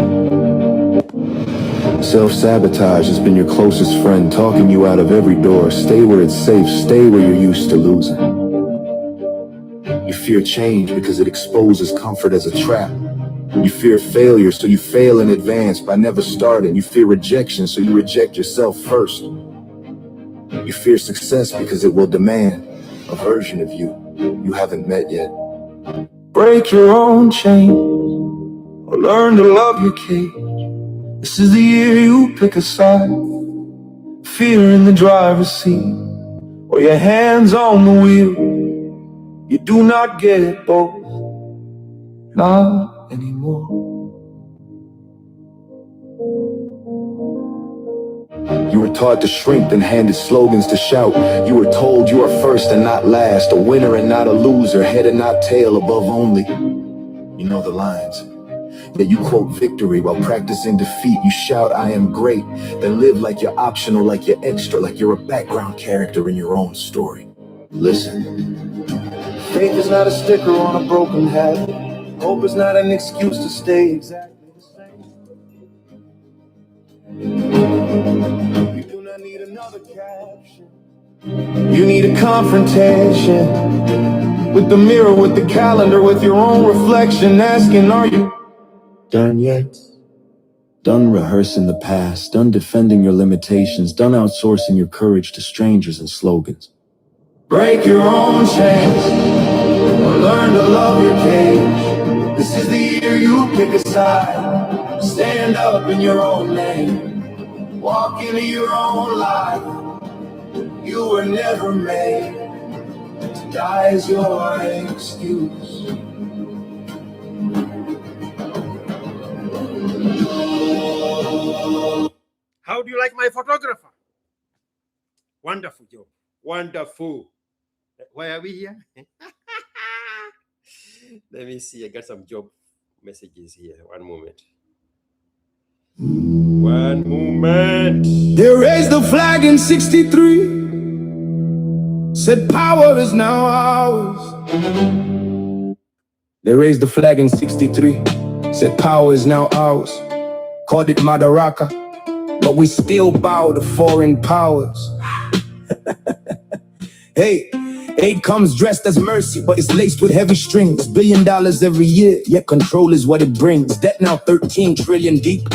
Self-sabotage has been your closest friend, talking you out of every door. Stay where it's safe, stay where you're used to losing. You fear change because it exposes comfort as a trap. You fear failure, so you fail in advance by never starting. You fear rejection, so you reject yourself first. You fear success because it will demand a version of you you haven't met yet. Break your own chain, or learn to love your cage. This is the year you pick a side. Fear in the driver's seat, or your hands on the wheel. You do not get both, not anymore. You were taught to shrink, then handed slogans to shout. You were told you are first and not last, a winner and not a loser, head and not tail, above only. You know the lines. That you quote victory while practicing defeat. You shout, I am great, then live like you're optional, like you're extra, like you're a background character in your own story. Listen, faith is not a sticker on a broken habit. Hope is not an excuse to stay exactly the same. You do not need another caption. You need a confrontation with the mirror, with the calendar, with your own reflection, asking, are you done yet? Done rehearsing the past, done defending your limitations, done outsourcing your courage to strangers and slogans. Break your own chains, or learn to love your cage. This is the year you pick a side. Stand up in your own name. Walk into your own life. You were never made to die as your excuse. How do you like my photographer? Wonderful job. Wonderful. Why are we here? Let me see. I got some job messages here. One moment. They raised the flag in 63. Said power is now ours. They raised the flag in 63. Said power is now ours. Called it Madaraka, but we still bow to foreign powers. Hey, aid comes dressed as mercy, but it's laced with heavy strings. $1 billion every year, yet control is what it brings. Debt now 13 trillion deep.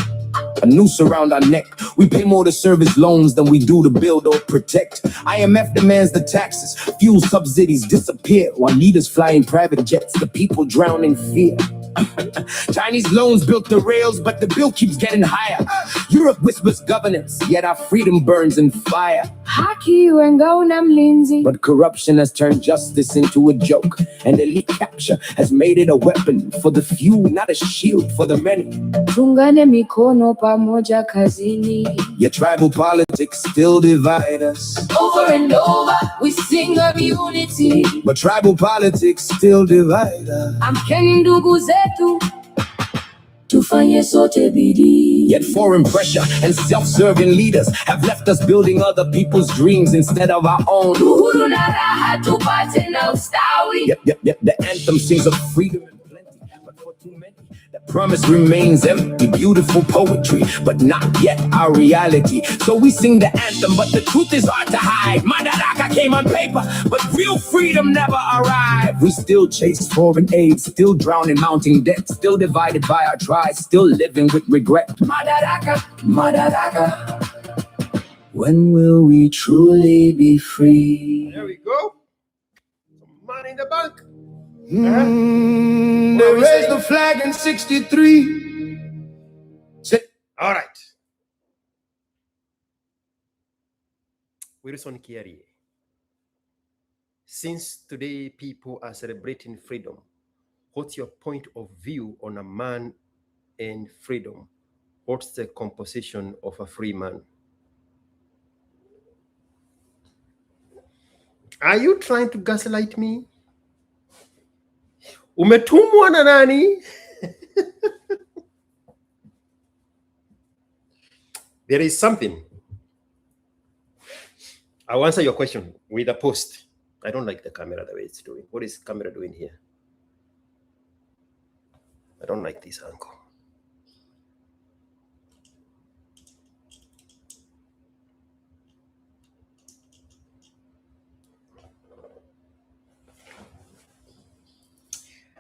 A noose around our neck. We pay more to service loans than we do to build or protect. IMF demands the taxes. Fuel subsidies disappear while leaders fly in private jets. The people drown in fear. Chinese loans built the rails, but the bill keeps getting higher. Europe whispers governance, yet our freedom burns in fire. But corruption has turned justice into a joke, and elite capture has made it a weapon for the few, not a shield for the many. Yet tribal politics still divide us. Over and over, we sing of unity, but tribal politics still divide us. Yet foreign pressure and self-serving leaders have left us building other people's dreams instead of our own. Yep, the anthem sings of freedom and plenty, but for too many, that promise remains empty. Beautiful poetry, but not yet our reality. So we sing the anthem, but the truth is hard to hide. Madaraka came on paper, but real freedom never arrived. We still chase foreign aid, still drown in mounting debt, still divided by our tribes, still living with regret. Madaraka, Madaraka. When will we truly be free? There we go. Some money in the bank. They raised the flag in 63. All right. Wilson Kiarie. Since today people are celebrating freedom, what's your point of view on a man and freedom? What's the composition of a free man? Are you trying to gaslight me? Umetumwa na nani? There is something. I'll answer your question with a post. I don't like the camera the way it's doing. What is the camera doing here? I don't like this angle.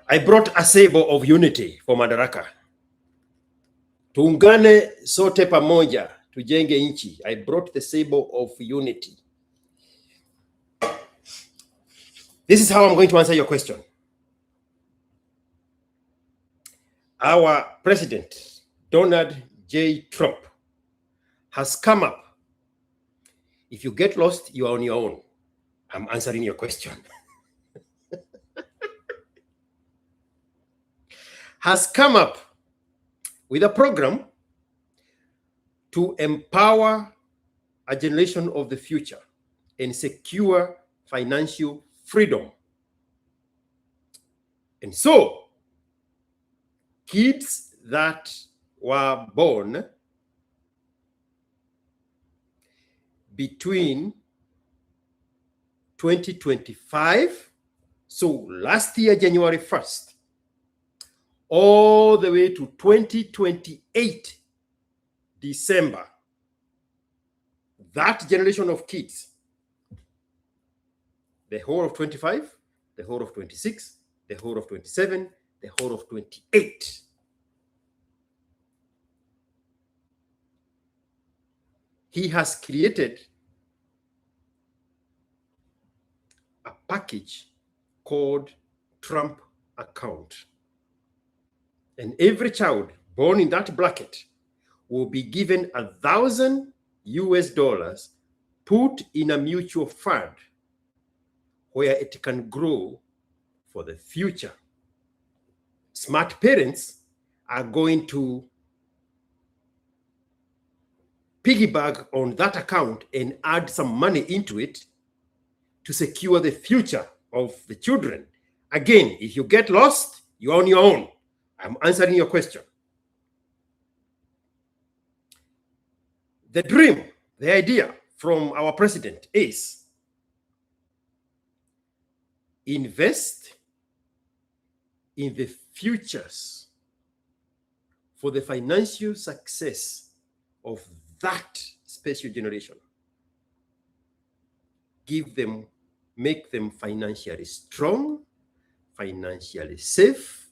I brought a sable of unity for Madaraka. Tuungane sote pamoja, tujenge nchi. I brought the sable of unity. This is how I'm going to answer your question. Our president, Donald J. Trump, has come up. If you get lost, you are on your own. I'm answering your question. Has come up with a program to empower a generation of the future and secure financial freedom. And so, kids that were born between 2025, so last year, January 1st, all the way to 2028, December, that generation of kids, the whole of 25, the whole of 26, the whole of 27, the whole of 28. He has created a package called Trump account. And every child born in that bracket will be given $1,000 put in a mutual fund where it can grow for the future. Smart parents are going to piggyback on that account and add some money into it to secure the future of the children. Again, if you get lost, you're on your own. I'm answering your question. The dream, the idea from our president is invest in the futures for the financial success of that special generation. Give them, make them financially strong, financially safe,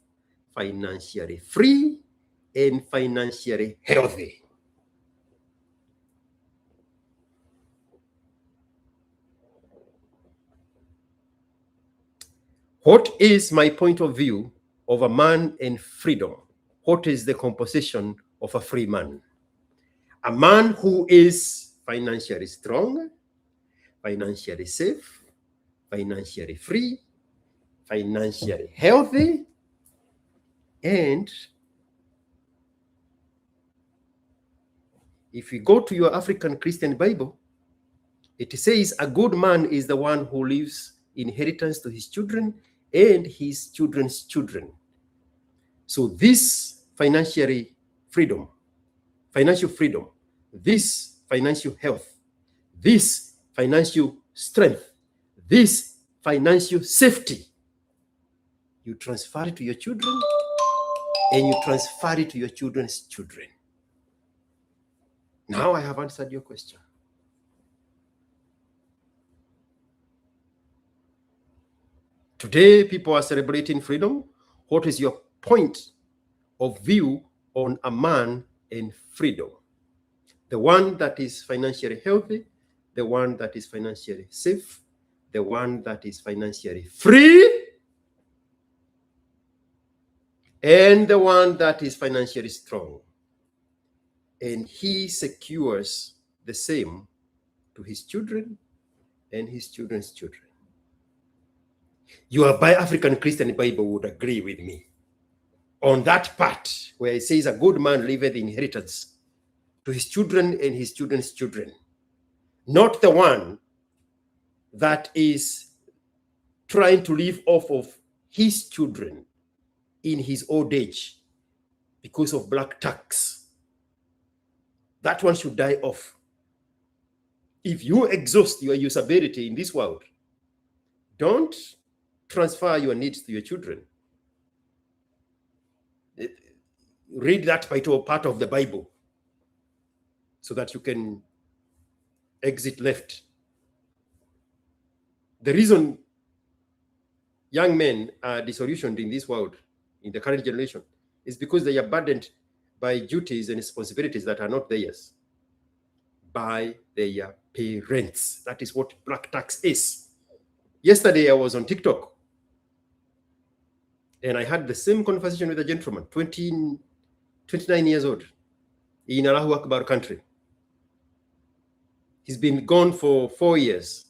financially free, and financially healthy. What is my point of view of a man and freedom? What is the composition of a free man? A man who is financially strong, financially safe, financially free, financially healthy, and if you go to your African Christian Bible, it says a good man is the one who leaves inheritance to his children and his children's children. So this financial freedom, this financial health, this financial strength, this financial safety, you transfer it to your children and you transfer it to your children's children. Now I have answered your question. Today, people are celebrating freedom. What is your point of view on a man and freedom? The one that is financially healthy, the one that is financially safe, the one that is financially free, and the one that is financially strong. And he secures the same to his children and his children's children. Your African Christian Bible would agree with me on that part where it says a good man leaveth inheritance to his children and his children's children, not the one that is trying to live off of his children in his old age because of black tax. That one should die off. If you exhaust your usability in this world, don't transfer your needs to your children. Read that vital part of the Bible so that you can exit left. The reason young men are disillusioned in this world, in the current generation, is because they are burdened by duties and responsibilities that are not theirs, by their parents. That is what black tax is. Yesterday, I was on TikTok, and I had the same conversation with a gentleman, 29 years old, in Allahu Akbar country. He's been gone for 4 years.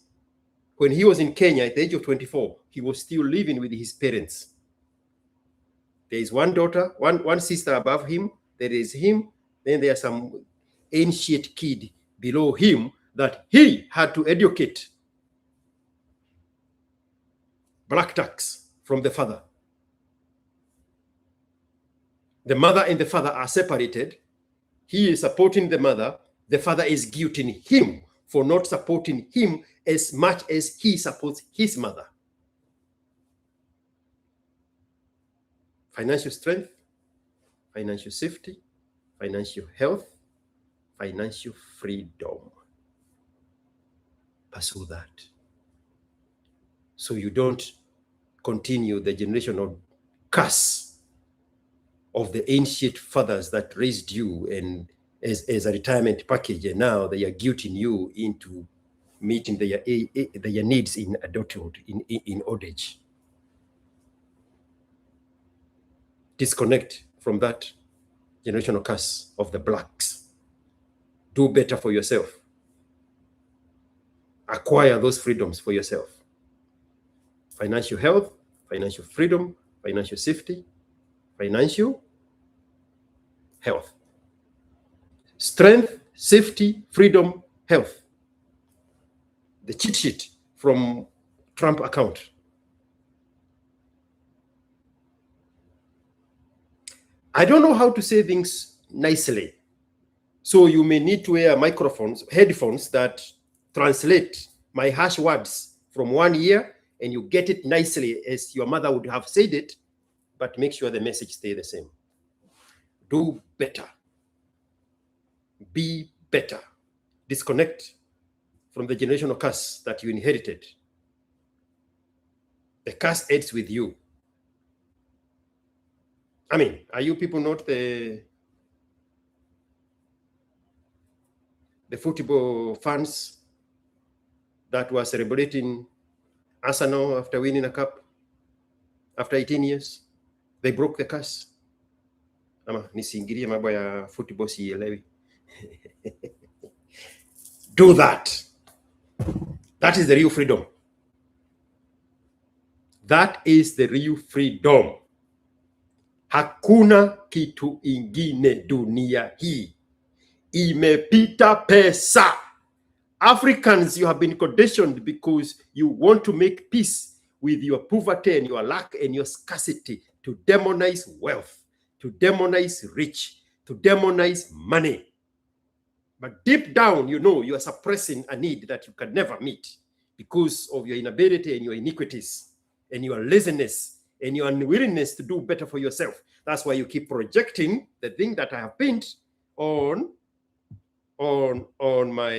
When he was in Kenya at the age of 24, he was still living with his parents. There is one daughter, one sister above him. There is him. Then there's some ancient kid below him that he had to educate. Black tax from the father. The mother and the father are separated. He is supporting the mother. The father is guilting him for not supporting him as much as he supports his mother. Financial strength, financial safety, financial health, financial freedom. Pursue that, so you don't continue the generational curse of the ancient fathers that raised you and as a retirement package, and now they are guilting you into meeting their needs in adulthood, in old age. Disconnect from that generational curse of the blacks. Do better for yourself. Acquire those freedoms for yourself. Financial health, financial freedom, financial safety, financial health. Strength, safety, freedom, health. The cheat sheet from Trump account. I don't know how to say things nicely. So you may need to wear headphones that translate my harsh words from one ear, and you get it nicely as your mother would have said it, but make sure the message stays the same. Do better. Be better. Disconnect from the generational curse that you inherited. The curse ends with you. I mean, are you people not the football fans that were celebrating Arsenal after winning a cup after 18 years? They broke the curse. Ama nisingirie mambo ya football sielewi. Do that. That is the real freedom. That is the real freedom. Hakuna kitu ingine dunia hii. Imepita pesa. Africans, you have been conditioned because you want to make peace with your poverty and your lack and your scarcity to demonize wealth, to demonize rich, to demonize money. But deep down, you know you are suppressing a need that you can never meet because of your inability and your iniquities and your laziness and your unwillingness to do better for yourself. That's why you keep projecting the thing that I have pinned on my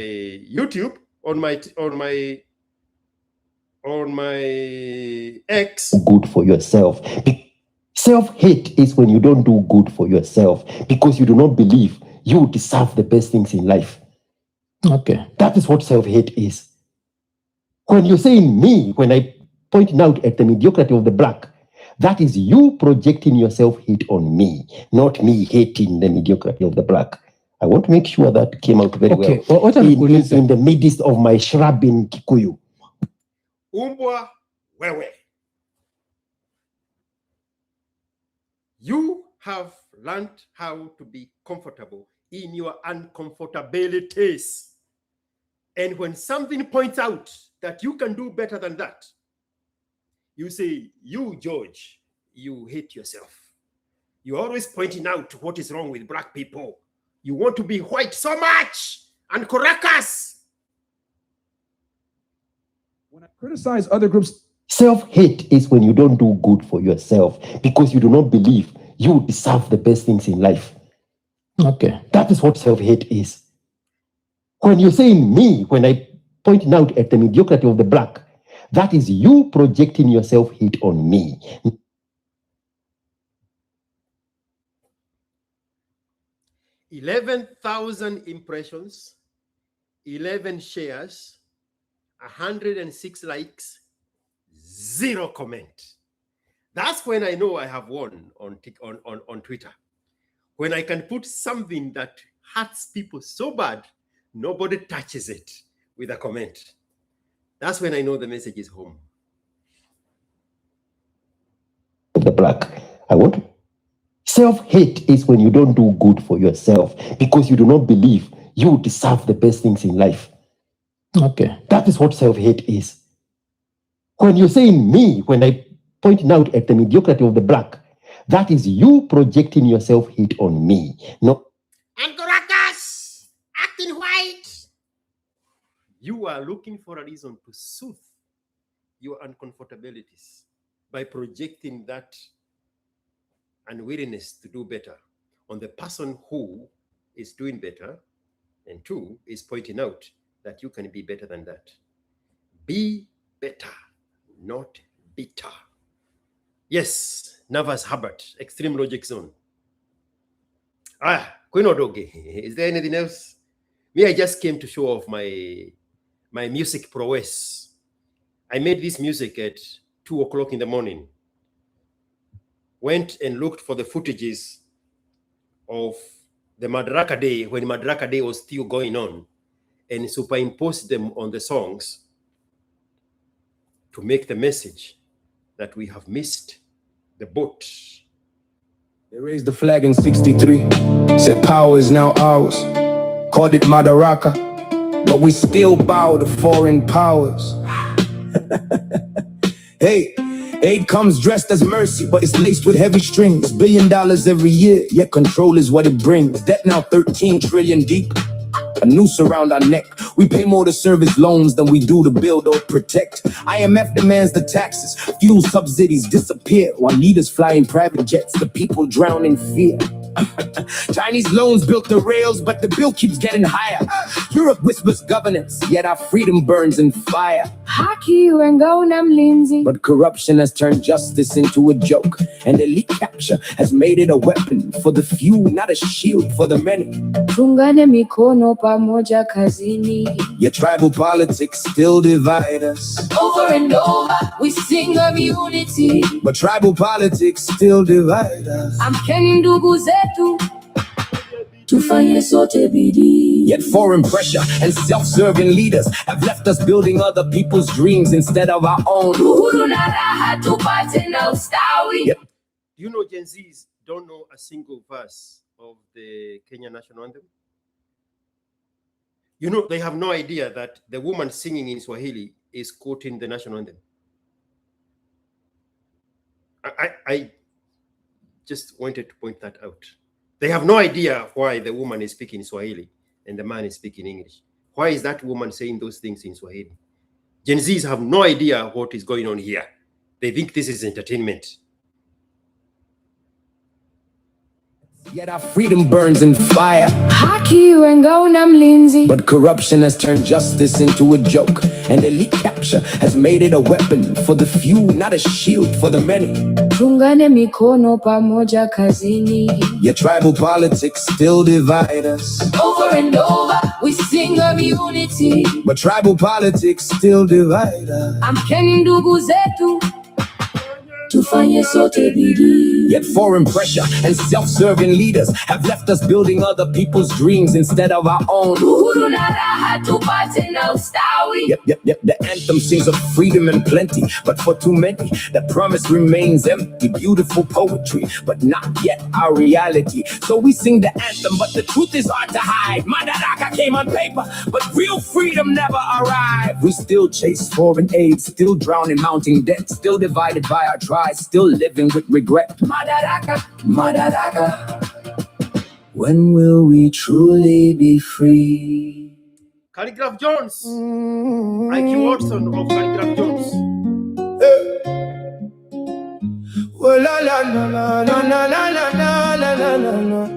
YouTube, on my X. Good for yourself. Self-hate is when you don't do good for yourself because you do not believe you deserve the best things in life. Okay. That is what self-hate is. When you're saying me, when I point out at the mediocrity of the black, that is you projecting your self-hate on me, not me hating the mediocrity of the black. I want to make sure that came out very well. What in the midst of my shrub in Kikuyu. Umbwa wewe. You have learned how to be comfortable in your uncomfortabilities. And when something points out that you can do better than that, you say, you, George, you hate yourself. You're always pointing out what is wrong with black people. You want to be white so much and correct us. When I criticize other groups, self-hate is when you don't do good for yourself because you do not believe you deserve the best things in life. Okay. That is what self-hate is. When you're saying me, when I point out at the mediocrity of the black, that is you projecting your self-hate on me. 11,000 impressions, 11 shares, 106 likes, 0 comment. That's when I know I have won on Twitter. When I can put something that hurts people so bad, nobody touches it with a comment. That's when I know the message is home. The black. I want to. Self-hate is when you don't do good for yourself because you do not believe you deserve the best things in life. Okay. That is what self-hate is. When you're saying me, when I point out at the mediocrity of the black, that is you projecting your self-hate on me. No. And Caracas, acting white. You are looking for a reason to soothe your uncomfortabilities by projecting that unwillingness to do better on the person who is doing better, and 2 is pointing out that you can be better than that. Be better, not bitter. Yes, Navas Hubbard, Extreme Logic Zone. Queen Odoge, is there anything else? Me, I just came to show off my music prowess. I made this music at 2 o'clock in the morning. Went and looked for the footages of the Madaraka Day, when Madaraka Day was still going on, and superimposed them on the songs to make the message that we have missed the boat. They raised the flag in 63, said power is now ours. Called it Madaraka, but we still bow to foreign powers. Hey, aid comes dressed as mercy, but it's laced with heavy strings. $1 billion every year, yet control is what it brings. Debt now 13 trillion deep, a noose around our neck. We pay more to service loans than we do to build or protect. IMF demands the taxes, fuel subsidies disappear, while leaders fly in private jets, the people drown in fear. Chinese loans built the rails, but the bill keeps getting higher. Europe whispers governance, yet our freedom burns in fire. But corruption has turned justice into a joke, and elite capture has made it a weapon for the few, not a shield for the many. Yet tribal politics still divide us. Over and over, we sing of unity. But tribal politics still divide us. Yet foreign pressure and self-serving leaders have left us building other people's dreams instead of our own. Yep. You know, Gen Zs don't know a single verse of the Kenya national anthem. You know, they have no idea that the woman singing in Swahili is quoting the national anthem. I just wanted to point that out. They have no idea why the woman is speaking Swahili and the man is speaking English. Why is that woman saying those things in Swahili? Gen Zs have no idea what is going on here. They think this is entertainment. Yet our freedom burns in fire. Haki wengauna mlinzi. But corruption has turned justice into a joke, and elite capture has made it a weapon for the few, not a shield for the many. Tungane mikono pamoja kazini. Yet tribal politics still divide us. Over and over, we sing of unity. But tribal politics still divide us. Amkeni ndugu zetu, tufanye sote bidii. Yet foreign pressure and self-serving leaders have left us building other people's dreams instead of our own. Uhuru na raha tupate na ustawi. Yep. The anthem sings of freedom and plenty, but for too many, the promise remains empty. Beautiful poetry, but not yet our reality. So we sing the anthem, but the truth is hard to hide. Madaraka came on paper, but real freedom never arrived. We still chase foreign aid, still drown in mounting debt, still divided by our tribes, still living with regret. Madaraka. When will we truly be free? Calligraph Jones. ASKiQ Watson of Calligraph Jones. Oh, la la la la la la la la la la la.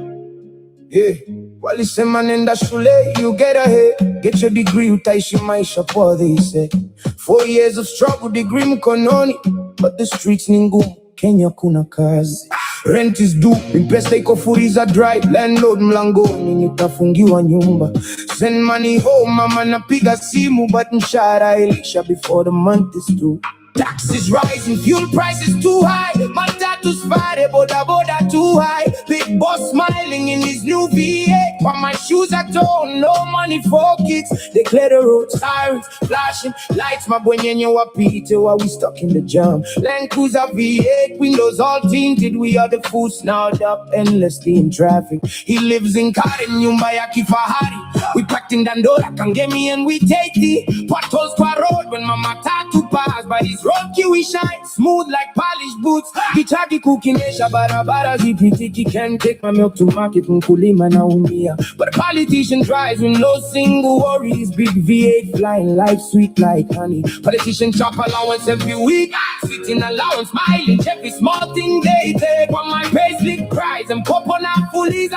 Yeah. Walisema nenda shule, you get ahead. Get your degree, utaishi maisha poa, they say. 4 years of struggle, degree mkononi. But the streets ni ngumu, Kenya kuna kazi. Rent is due, pesa iko furiza dry. Landlord mlangoni, nitafungiwa nyumba. Send money home, mama napiga simu. But mshahara ilisha before the month is due. Taxes rising, fuel prices too high. Matatu's fire, boda too high. Big boss smiling in his new V8. While my shoes are torn, no money for kicks. They clear the road, sirens flashing lights. My bwenyenye wapite while we stuck in the jam. Land Cruiser V8, windows all tinted. We are the food snarled up endlessly in traffic. He lives in Karen, nyumba ya kifahari. We packed in Dandora, Kangemi, and we take the potholes kwa road when my matatu pass by his road. We shine smooth like polished boots. Kichaki kukinesha barabara zipitiki. Can't take my milk to market, mkulima naumia. But a politician drives with no single worries. Big V8 flying, life sweet like honey. Politician chop allowance every week. Sitting allowance, mileage, every small thing they take. When my payslip cries and coconut fullies.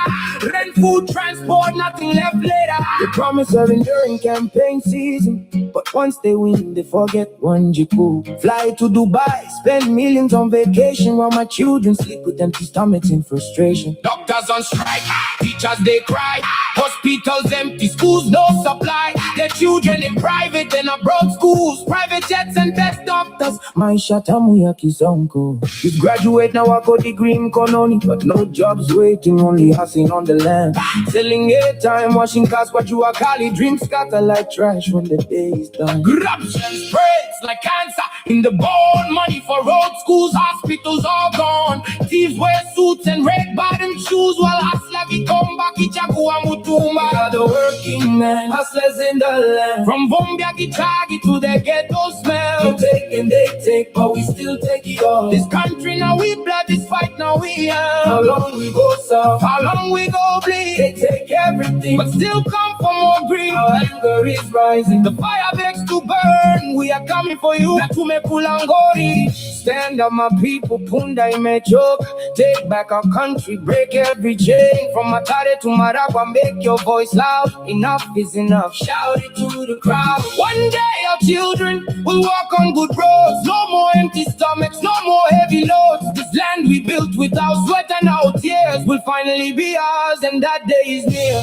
Rent, food, transport, nothing left later. They promise of enduring campaign season, but once they win, they forget one jiku. Fly to Dubai, spend millions on vacation, while my children sleep with empty stomachs in frustration. Doctors on strike, teachers they cry, hospitals empty, schools no supply. Their children in private and abroad schools, private jets and best doctors. Maisha tamu ya kizongo. You graduate now, I got degree mkononi, but no jobs waiting, only hustling on the land. Selling airtime, washing cars, what you are calling. Dreams scatter like trash when the day is done. Corruption spreads like cancer in the bone. Money for road, schools, hospitals all gone. Thieves wear suits and red bottom shoes, while hustlers come back ichakua mutumba. We are the working men, hustlers in the land. From Vombia Gitagi to the ghetto smell. They take and they take, but we still take it all. This country now we blood, this fight now we have. How long we go south, how long we go bleed. They take everything, but still come for more greed. Our anger is rising, the fire begs to burn. We are coming for you, natume kulangori. Stand up my people, punda imechoka. Take back our country, break every chain. From Matare to Madaraka, make your voice loud. Enough is enough, shout it to the crowd. One day our children will walk on good roads. No more empty stomachs, no more heavy loads. This land we built with our sweat and our tears will finally be ours, and that day is near.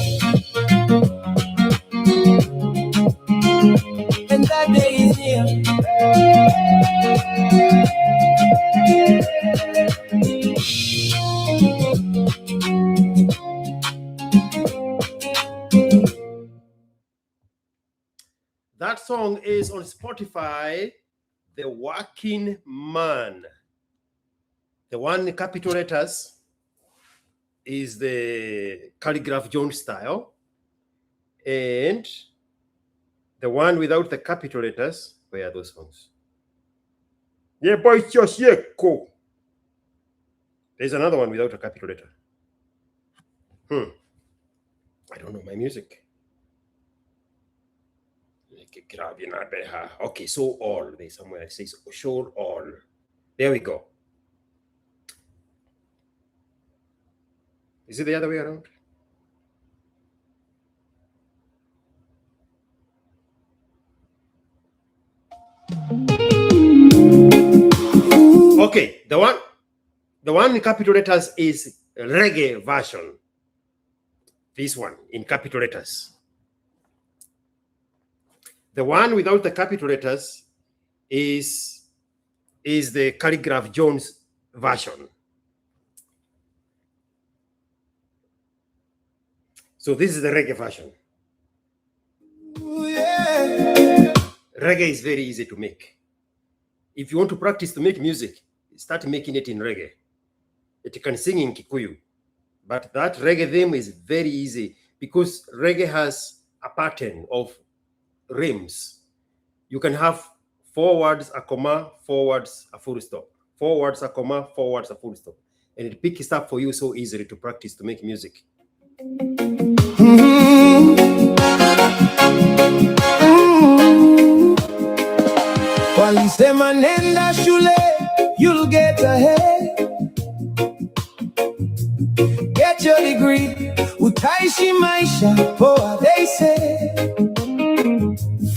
And that day is near. That song is on Spotify, The Working Man. The one in capital letters is the Calligraph Jones style. And the one without the capital letters, where are those songs? Yeah, boy, just yeah, cool. There's another one without a capital letter. I don't know my music. Okay, so all. There's somewhere it says show all. There we go. Is it the other way around? Okay, the one in capital letters is reggae version. This one in capital letters. The one without the capital letters is the Calligraph Jones version. So this is the reggae version. Yeah. Reggae is very easy to make. If you want to practice to make music, start making it in reggae. It can sing in Kikuyu, but that reggae theme is very easy because reggae has a pattern of rims. You can have 4 words, a comma, 4 words, a full stop. 4 words, a comma, 4 words, a full stop. And it picks up for you so easily to practice to make music. Walisema nenda shule, you'll get ahead. Get your degree, utaishi maisha poa, they say.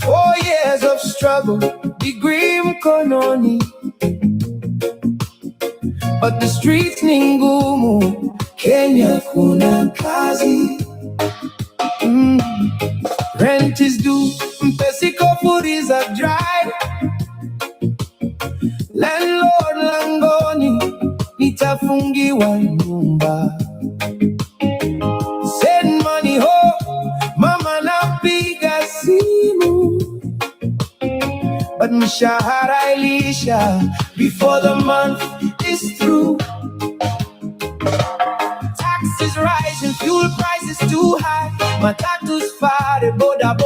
4 years of struggle, degree mkononi. But the streets ni ngumu, Kenya kuna kazi. Rent is due, mpesiko food is a dry. Landlord langoni, nitafungiwa nyumba. Send money home, mama napiga simu. But mshahara ilisha before the month is through. Taxes rising, fuel prices too high. Matatu's fire, boda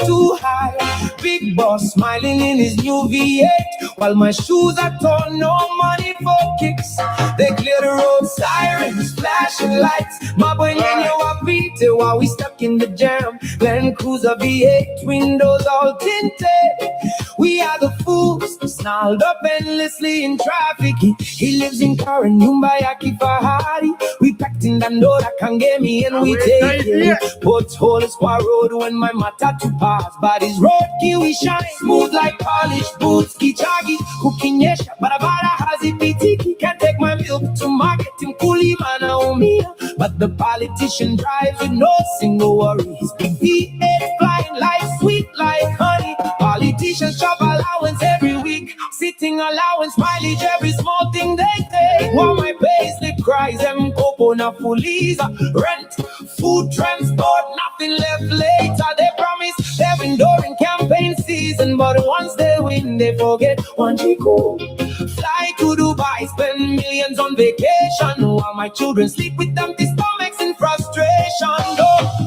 too high. Big boss smiling in his new V8 while my shoes are torn, no money for kicks. They clear the road, sirens, flashing lights. My boy Lenny Wapite while we stuck in the jam. Land Cruiser V8, windows all tinted. We are the fools, snarled up endlessly in traffic. He lives in car and nyumba ya kifahari. We packed in Dandora, Kangemi, and we take it. Pothole is kwa road when my matatu pass. But his road kiwi shine, smooth like polished boots. Kichagi, kukinyesha, barabara hazipitiki. Can't take my milk to market, mkulima naumia. But the politician drives with no single worries. V8 flying life sweet like honey. Politicians shop allowance every week. Sitting allowance, mileage, every small thing they take. While my payslip cries, them copo na police. Rent, food, transport, nothing left later. They promise they've been during campaign season, but once they win, they forget one chico. Fly to Dubai, spend millions on vacation, while my children sleep with empty stomachs in frustration.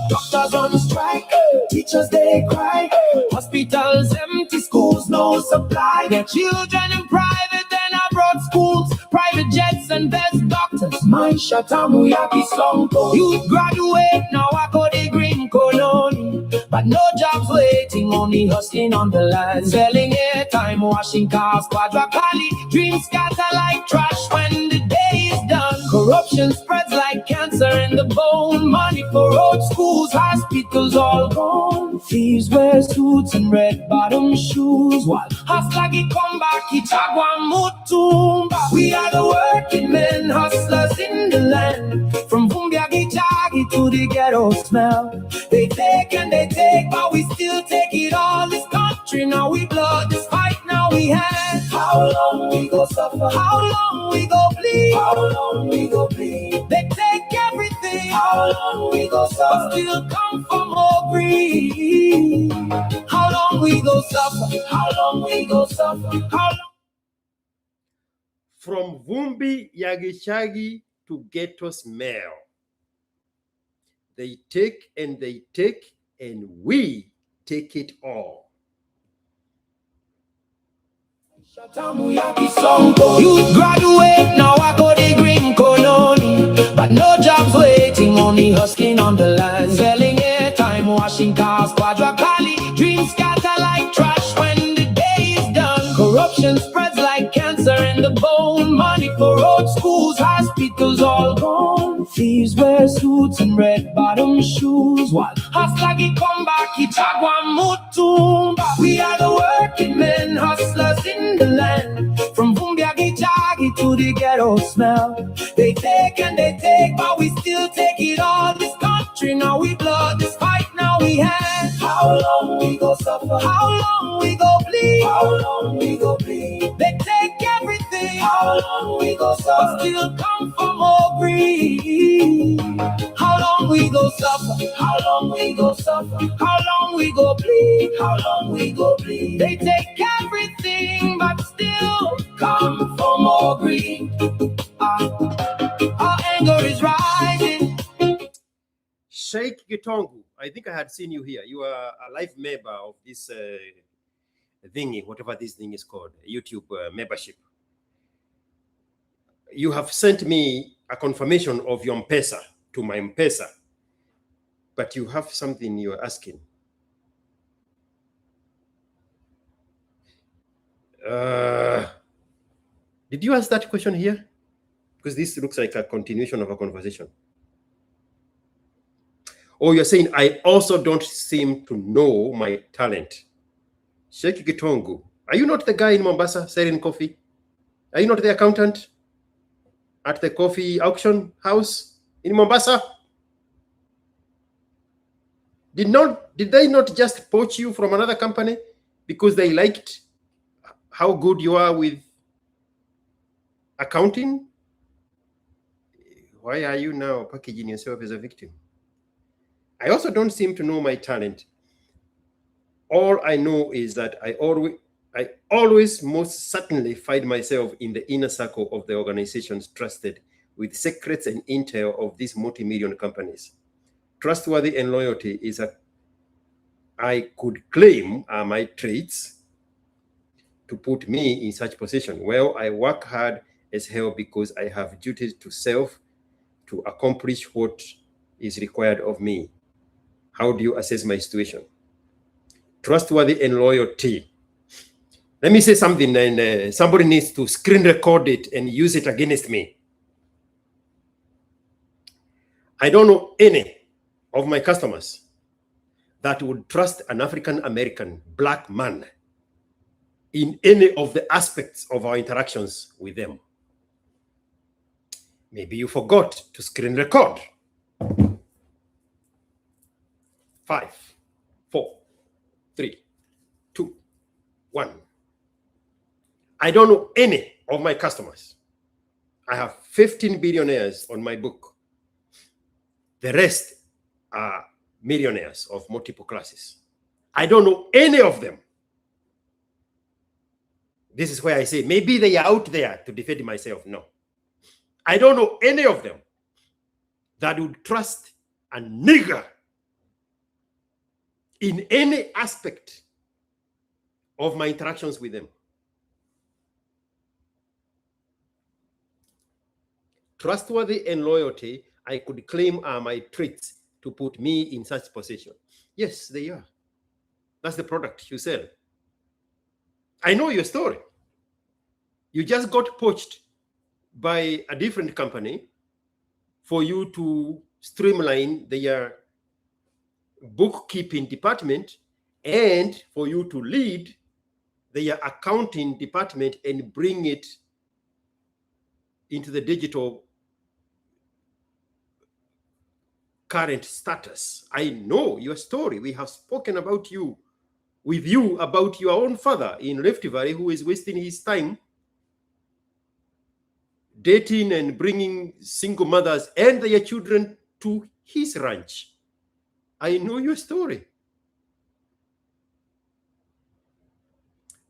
Doctors on strike, teachers they cry, hospitals empty, schools no supply. Their children in private and abroad schools, private jets and best doctors. My shatamu yaki slumpo. You graduate now, I go degree in Koloni, but no jobs waiting, only hustling on the line. Selling airtime, washing cars, quadra-kali. Dreams scatter like trash when the day is done. Corruption spreads like cancer in the bone. Money for road schools, hospitals all gone. Thieves wear suits and red bottom shoes, while hustlers come back, Ichagwa Mutumba. We are the working men, hustlers in the land. From Vumbia Gichagi to the ghetto smell. They take and they take, but we still take it all. This country now we blood, this fight now we have. How long we go suffer? How long we go bleed? How long we go bleed? They take everything. How long we go suffer? But still come for more greed. How long we go suffer? How long we go suffer? How long? From Vumbi Yagishagi to ghetto smell. They take, and we take it all. You graduate now, I go degree in Koloni, but no jobs waiting, only hustling on the line. Selling airtime, washing cars, quadra-kali. Dreams scatter like trash when the day is done. Corruption spreads like cancer in the bone. Money for road schools, hospitals all gone. Thieves wear suits and red bottom shoes, while ASKiQ come back, Itagwa Mutumba. We are the working men, hustlers in the land, from Bumbiagi Jagi to the ghetto smell. They take and they take, but we still take it all. This country now we blood, this fight now we have. How long we go suffer? How long we go bleed? How long we go bleed? They take everything. How long we go suffer? But still come for more greed. How long we go suffer? How long we go suffer? How long we go bleed? How long we go bleed? They take everything, but still come for more greed. Our anger is rising. Sheikh Gitongu, I think I had seen you here. You are a live member of this thingy, whatever this thing is called, YouTube membership. You have sent me a confirmation of your M-Pesa to my M-Pesa, but you have something you're asking. Did you ask that question here? Because this looks like a continuation of a conversation. Or you're saying, I also don't seem to know my talent. Sheikh Gitongu, are you not the guy in Mombasa selling coffee? Are you not the accountant at the coffee auction house in Mombasa? Did they not just poach you from another company because they liked how good you are with accounting? Why are you now packaging yourself as a victim? I also don't seem to know my talent. All I know is that I always most certainly find myself in the inner circle of the organizations trusted with secrets and intel of these multi-million companies. Trustworthy and loyalty is I could claim are my traits to put me in such position. Well, I work hard as hell because I have duties to self to accomplish what is required of me. How do you assess my situation? Trustworthy and loyalty. Let me say something, and somebody needs to screen record it and use it against me. I don't know any of my customers that would trust an African-American black man in any of the aspects of our interactions with them. Maybe you forgot to screen record. 5, 4, 3, 2, 1. I don't know any of my customers. I have 15 billionaires on my book. The rest are millionaires of multiple classes. I don't know any of them. This is where I say, maybe they are out there to defend myself. No. I don't know any of them that would trust a nigger in any aspect of my interactions with them. Trustworthy and loyalty, I could claim are my traits to put me in such position. Yes, they are. That's the product you sell. I know your story. You just got poached by a different company for you to streamline their bookkeeping department and for you to lead their accounting department and bring it into the digital current status. I know your story. We have spoken about you, with you, about your own father in Rift Valley who is wasting his time dating and bringing single mothers and their children to his ranch. I know your story.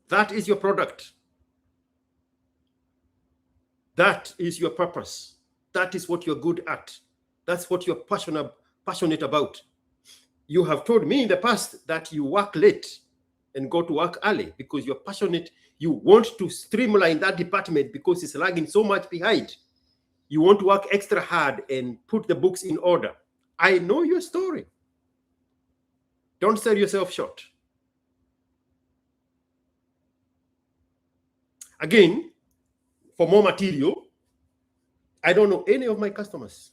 That is your product. That is your purpose. That is what you're good at. That's what you're passionate about. You have told me in the past that you work late and go to work early because you're passionate. You want to streamline that department because it's lagging so much behind. You want to work extra hard and put the books in order. I know your story. Don't sell yourself short. Again, for more material, I don't know any of my customers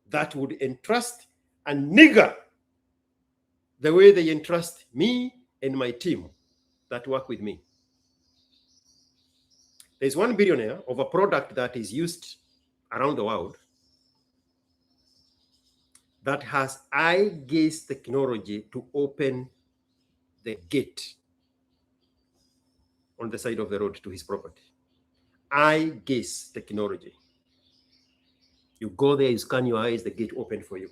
that would entrust a nigger the way they entrust me and my team that work with me. There's one billionaire of a product that is used around the world that has eye gaze technology to open the gate on the side of the road to his property. Eye gaze technology. You go there, you scan your eyes, the gate open for you.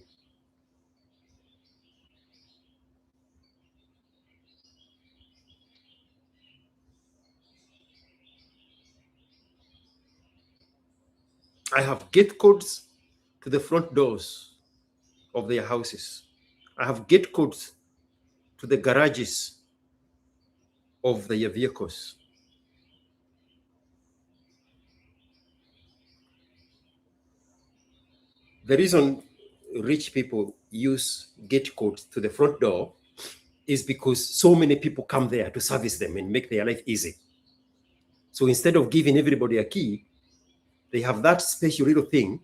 I have gate codes to the front doors of their houses. I have gate codes to the garages of their vehicles. The reason rich people use gate codes to the front door is because so many people come there to service them and make their life easy. So instead of giving everybody a key, they have that special little thing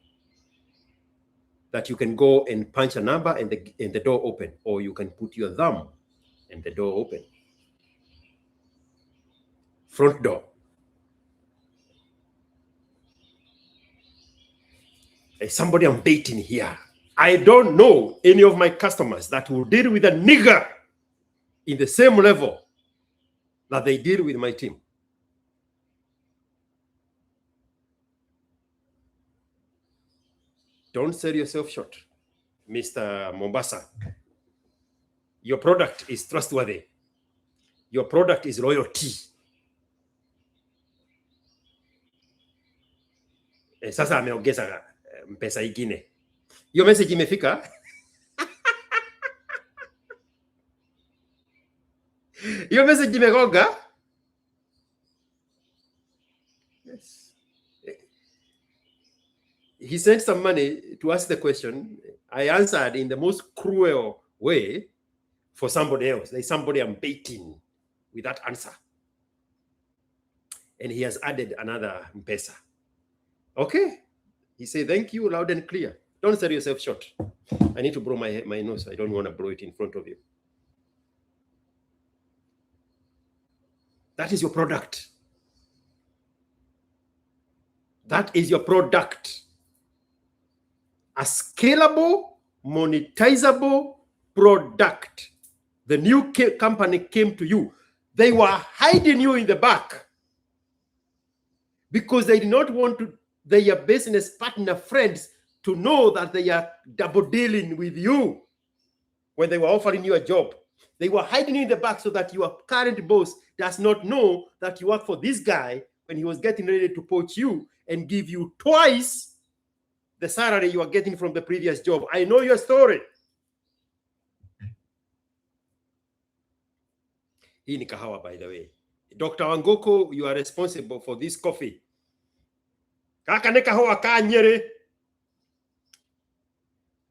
that you can go and punch a number and the door open, or you can put your thumb and the door open. Front door. There's somebody I'm baiting here. I don't know any of my customers that will deal with a nigger in the same level that they deal with my team. Don't sell yourself short, Mr. Mombasa. Your product is trustworthy. Your product is loyalty. Sasa ameongeza mpesa ingine. Hiyo message imefika? Hiyo message imegonga? Yes. He sent some money to ask the question. I answered in the most cruel way for somebody else. There's somebody I'm baiting with that answer. And he has added another M-Pesa. Okay. He said, thank you, loud and clear. Don't sell yourself short. I need to blow my nose. I don't want to blow it in front of you. That is your product. That is your product. A scalable, monetizable product. The new company came to you. They were hiding you in the back because they did not want their business partner friends to know that they are double dealing with you when they were offering you a job. They were hiding in the back so that your current boss does not know that you work for this guy when he was getting ready to poach you and give you twice the salary you are getting from the previous job. I know your story. Hii ni kahawa, by the way. Dr. Wangoko, you are responsible for this coffee. Kaka ne kahawa ka Nyeri.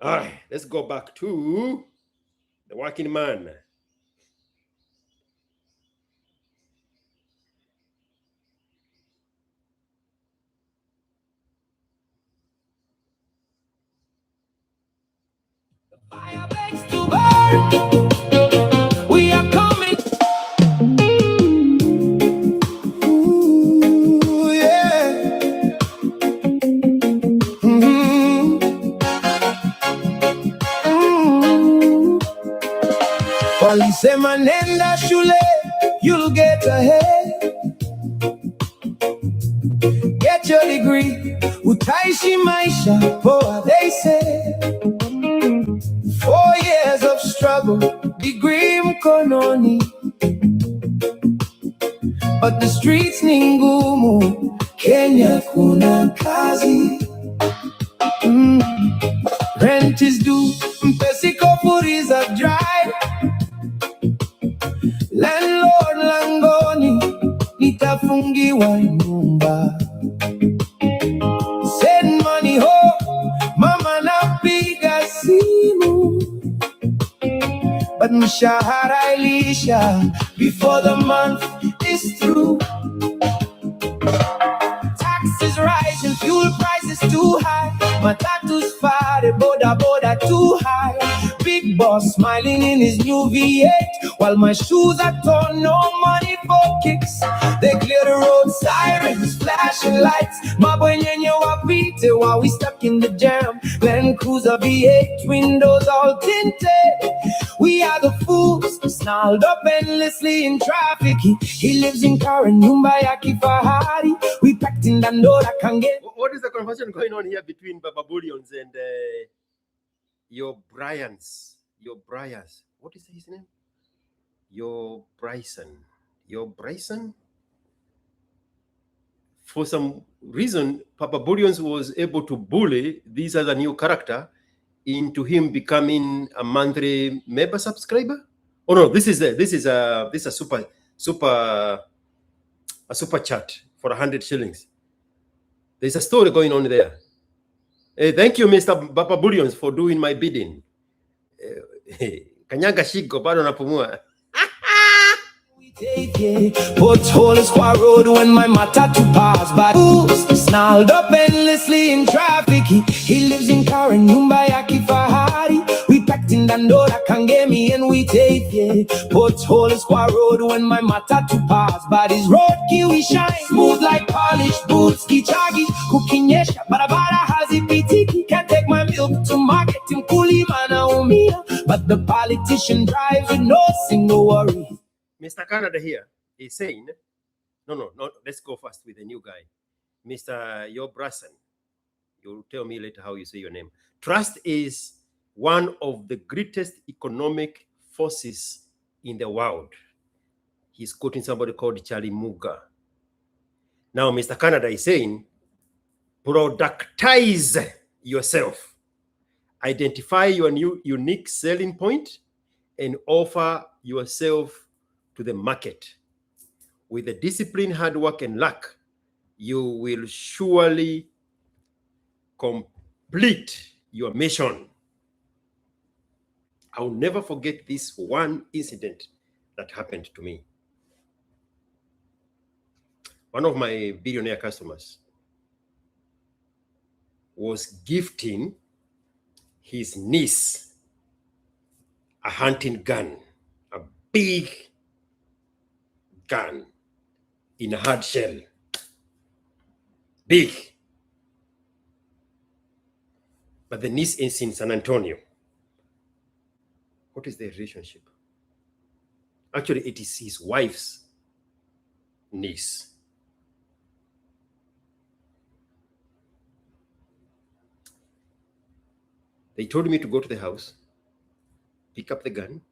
All right, let's go back to the working man. Fire begs to burn. We are coming. Ooh, yeah. Walisema nenda shule, you'll get ahead. Get your degree, utaishi maisha poa, they say. 4 years of struggle, degree mkononi. But the streets ni ngumu, Kenya kuna kazi. Rent is due, mpesi kofuriza dry. Landlord langoni, nitafungiwa nyumba. Send money home, mama napiga simu. But mshahara ilisha before the month is through. Taxes rising, fuel prices too high. Matatu's far, the border too high. Big boss smiling in his new V8, while my shoes are torn, no money for kicks. They clear the road, sirens, flashing lights. My boy Nyenye wapite while we stuck in the jam. Land Cruiser V8, windows all tinted. We are the fools, snarled up endlessly in traffic. He lives in Karen, Nyumba ya kifahari. We packed in Dandora, Kange. What is the conversation going on here between Baba Bullions and your Bryans? What is his name? Your Bryson? For some reason, Papa Bullions was able to bully this other new character into him becoming a monthly member subscriber. Oh no, this is a super chat for 100 shillings. There's a story going on there. Thank you, Mr. Papa Bullions, for doing my bidding. Kanyaga shiko bado napumua. Pothole is Square Road when my matatu pass by. Snarled up endlessly in traffic. He lives in Karen, Nyumba ya kifahari. We packed in Dandora, Kangemi, and we take Pothole is Square Road when my matatu pass by. This road kiwi shine smooth like polished boots. Kichagi kukinyesha barabara hazipitiki. Can't take my milk to market in Kulima naumia, but the politician drives with no single worry. Mr. Canada here is saying, no, let's go first with the new guy. Mr. Yobrasan, you'll tell me later how you say your name. Trust is one of the greatest economic forces in the world. He's quoting somebody called Charlie Munger. Now, Mr. Canada is saying, productize yourself. Identify your new unique selling point and offer yourself to the market. With the discipline, hard work, and luck, you will surely complete your mission. I'll never forget this one incident that happened to me. One of my billionaire customers was gifting his niece a hunting gun, a big gun in a hard shell. Big. But the niece is in San Antonio. What is their relationship? Actually, it is his wife's niece. They told me to go to the house, pick up the gun,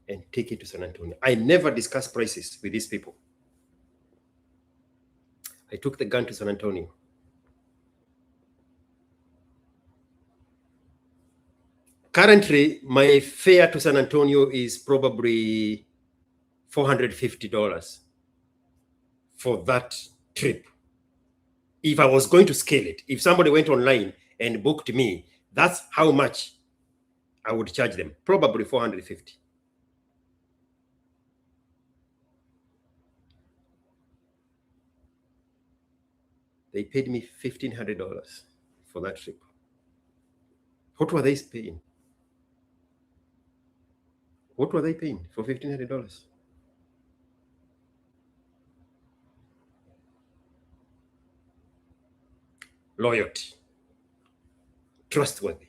and take it to San Antonio. I never discuss prices with these people. I took the gun to San Antonio. Currently, my fare to San Antonio is probably $450 for that trip. If I was going to scale it, if somebody went online and booked me, that's how much I would charge them, probably $450. They paid me $1,500 for that trip. What were they paying? What were they paying for $1,500? Loyalty, trustworthy,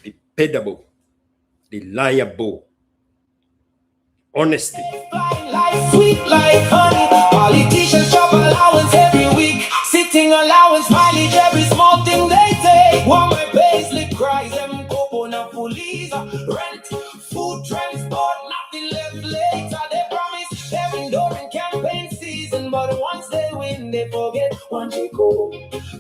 dependable, reliable, honesty. Life sweet like honey. Politicians chop allowance every week. Sitting allowance, mileage, every small thing they take. While my payslip cries, them coconut police, rent, food, transport, nothing left later. They promise they're enduring campaign season, but once they win, they forget one chico.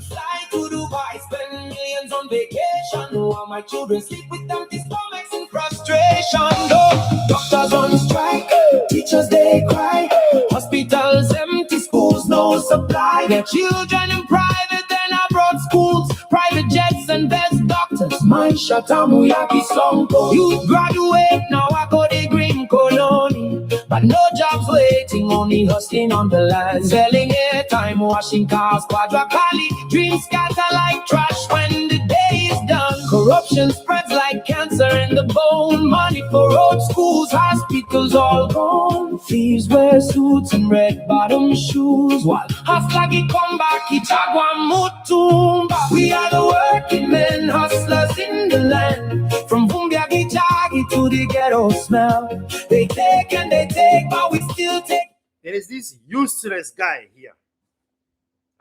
Fly to Dubai, spend millions on vacation, while my children sleep with empty stomachs in frustration. No, doctors on strike, teachers they cry, hospitals empty, schools no supply. Their children in private and abroad schools, private jets and best doctors. My shatamu yaki sonko. You graduate now, I go the green colony, but no jobs where waiting, only hustling on the land. Selling airtime, washing cars, quadrically. Dreams scatter like trash when the day is done. Corruption spreads like cancer in the bone. Money for road schools, hospitals all gone. Thieves wear suits and red bottom shoes, while Haslagi come back, Ichagwa Mutumba. We are the working men, hustlers in the land. From Bumbiagi Jagi to the ghetto smell. They take and they take, but we still take. There is this useless guy here.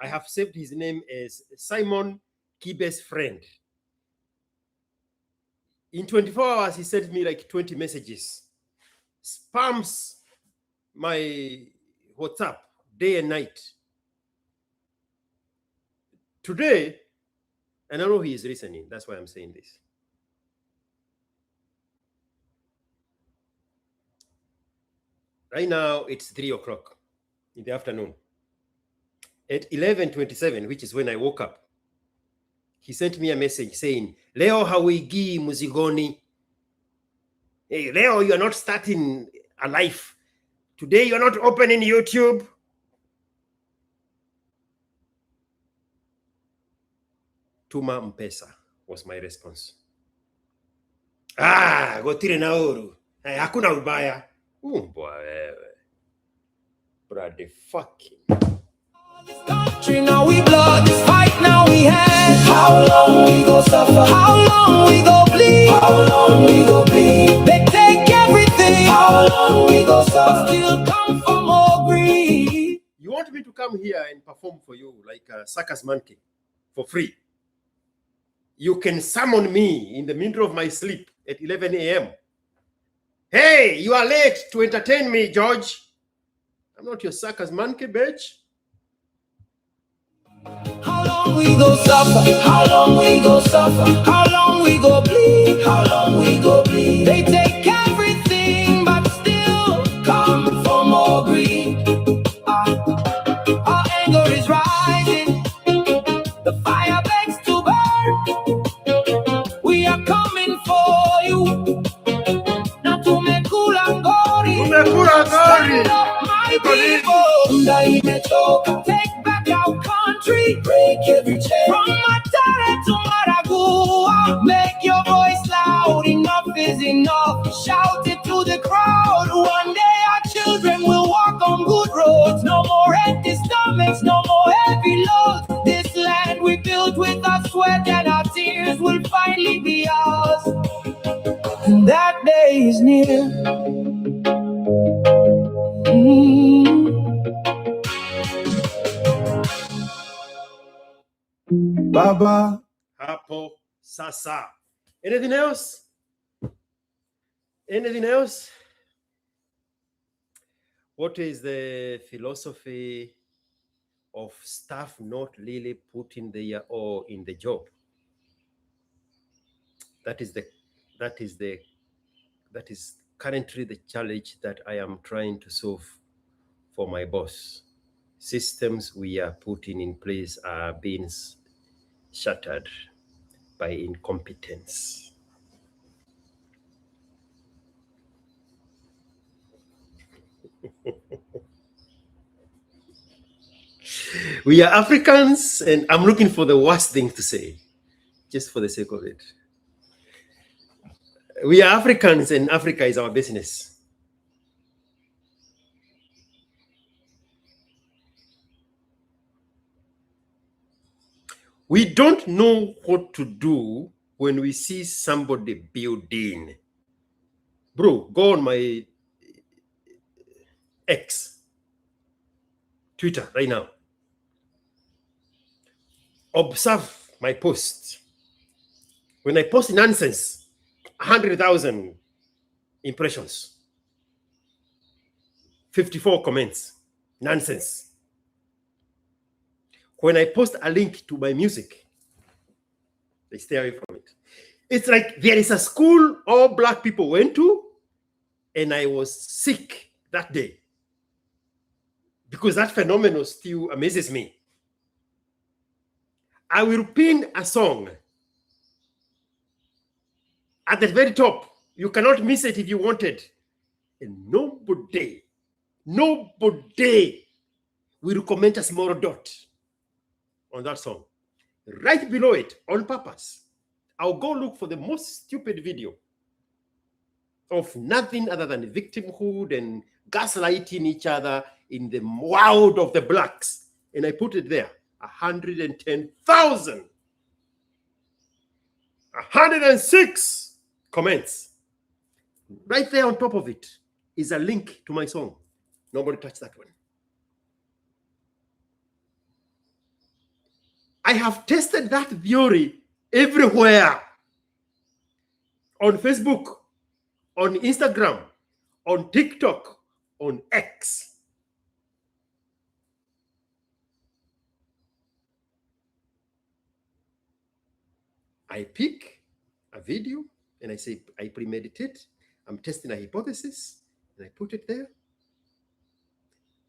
I have saved his name as Simon Kibe's friend. In 24 hours, he sent me like 20 messages. Spams my WhatsApp day and night. Today, and I know he is listening, that's why I'm saying this. Right now, it's 3 o'clock in the afternoon. At 11:27, which is when I woke up, he sent me a message saying, Leo hawigi muzigoni. Hey, Leo, you're not starting a life. Today, you're not opening YouTube. Tuma mpesa was my response. Gotire nauru. Hakuna ubaya. Brother, fucking. Country now we blood, this fight now we have. How long we go suffer? How long we go bleed? How long we go bleed? They take everything. How long we go suffer? Still come for more greed. You want me to come here and perform for you like a circus monkey for free? You can summon me in the middle of my sleep at 11 a.m. Hey, you are late to entertain me, George. I'm not your circus monkey, bitch. How long we go suffer? How long we go suffer? How long we go bleed? How long we go bleed? They take everything, but still come for more greed. Our anger is rising. The fire begs to burn. We are coming for you. Now to make Kulangori. Stand up, my people. Take back our country. Break every chain. From Madaraka to Madaraka. Make your voice loud. Enough is enough. Shout it to the crowd. One day our children will walk on good roads. No more empty stomachs. No more heavy loads. This land we built with our sweat and our tears will finally be ours. And that day is near. Baba. Hapo sasa. Anything else? Anything else? What is the philosophy of staff not really putting their all in the job? That is currently the challenge that I am trying to solve for my boss. Systems we are putting in place are being shattered by incompetence. We are Africans, and I'm looking for the worst thing to say, just for the sake of it. We are Africans, and Africa is our business. We don't know what to do when we see somebody building. Bro, go on my X, Twitter right now. Observe my posts. When I post nonsense, 100,000 impressions, 54 comments, nonsense. When I post a link to my music, they stay away from it. It's like there is a school all Black people went to, and I was sick that day because that phenomenon still amazes me. I will pin a song at the very top. You cannot miss it if you want it. And Nobody will comment a small dot on that song. Right below it, on purpose, I'll go look for the most stupid video of nothing other than victimhood and gaslighting each other in the world of the blacks. And I put it there, 110,000. 106 comments. Right there on top of it is a link to my song. Nobody touched that one. I have tested that theory everywhere. On Facebook, on Instagram, on TikTok, on X. I pick a video and I say, I premeditate. I'm testing a hypothesis and I put it there.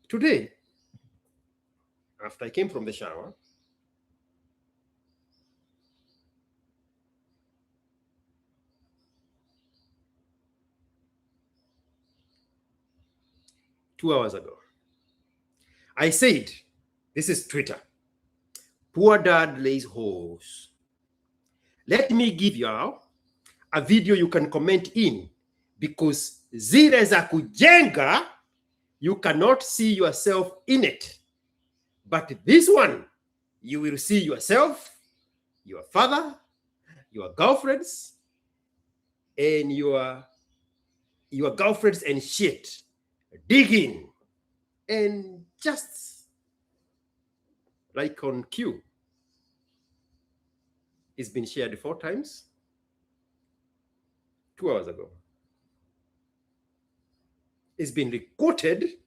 Today, after I came from the shower, two hours ago, I said, this is Twitter. Poor dad lays horse. Let me give you a video you can comment in, because zile za kujenga, you cannot see yourself in it. But this one, you will see yourself, your father, your girlfriends, and your girlfriends and shit digging. And just like on Q, it's been shared 4 times 2 hours ago. It's been recorded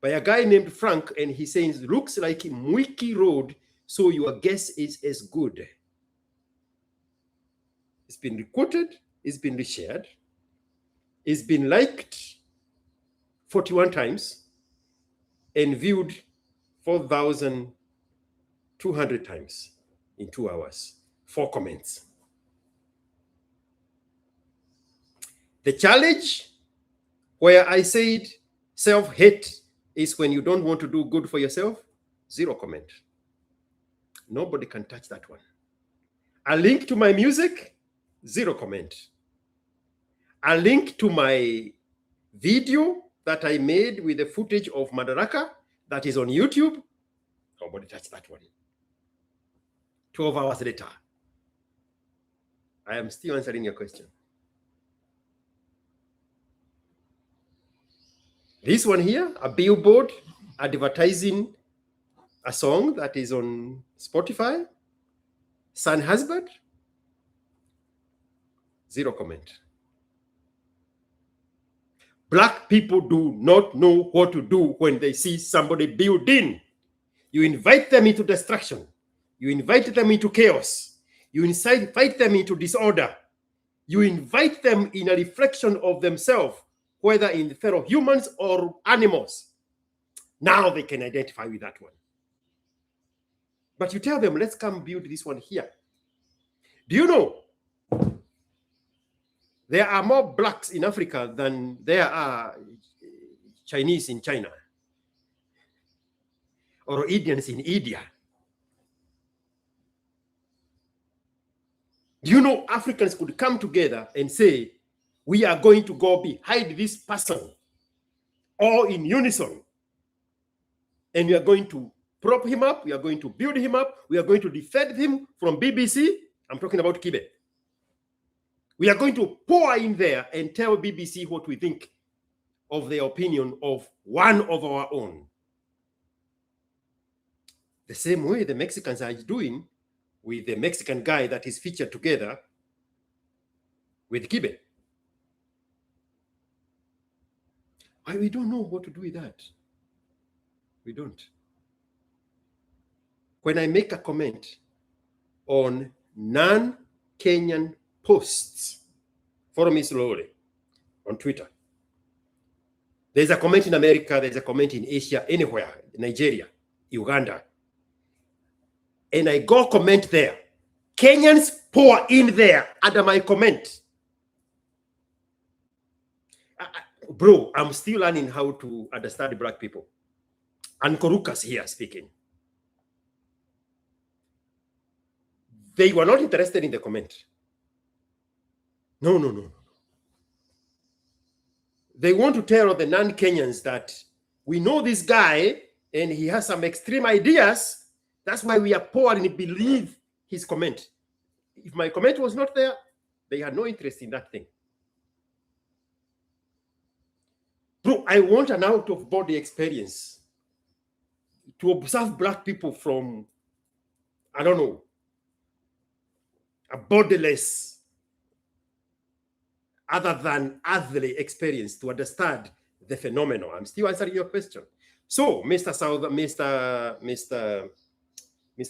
by a guy named Frank, and he says, looks like Mwiki Road, so your guess is as good. It's been recorded, it's been reshared, it's been liked 41 times, and viewed 4,200 times in 2 hours. 4 comments. The challenge where I said self-hate is when you don't want to do good for yourself, 0 comment. Nobody can touch that one. A link to my music, 0 comment. A link to my video that I made with the footage of Madaraka that is on YouTube, nobody touched that one. 12 hours later, I am still answering your question. This one here, a billboard advertising a song that is on Spotify, Son Husband, 0 comment. Black people do not know what to do when they see somebody building. You invite them into destruction. You invite them into chaos. You invite them into disorder. You invite them in a reflection of themselves, whether in fellow humans or animals. Now they can identify with that one. But you tell them, let's come build this one here. Do you know there are more blacks in Africa than there are Chinese in China or Indians in India? Do you know Africans could come together and say, we are going to go behind this person, all in unison, and we are going to prop him up, we are going to build him up, we are going to defend him from BBC. I'm talking about Kibe. We are going to pour in there and tell BBC what we think of the opinion of one of our own. The same way the Mexicans are doing with the Mexican guy that is featured together with Kibe. Why we don't know what to do with that? We don't. When I make a comment on non-Kenyan posts, follow me slowly on Twitter. There's a comment in America, there's a comment in Asia, anywhere, Nigeria, Uganda. And I go comment there. Kenyans pour in there under my comment. Bro, I'm still learning how to understand black people. And Korukas here speaking. They were not interested in the comment. No. They want to tell the non-Kenyans that we know this guy and he has some extreme ideas. That's why we are poor and believe his comment. If my comment was not there, they had no interest in that thing. Bro, I want an out-of-body experience to observe black people from, I don't know, a bodiless, other than earthly experience to understand the phenomenon. I'm still answering your question. So, Mr.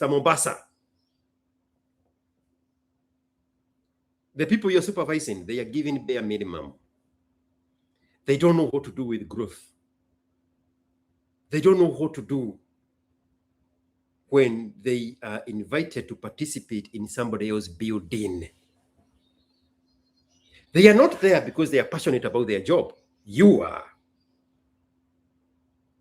Mombasa, the people you're supervising, they are giving bare minimum. They don't know what to do with growth. They don't know what to do when they are invited to participate in somebody else's building. They are not there because they are passionate about their job. You are.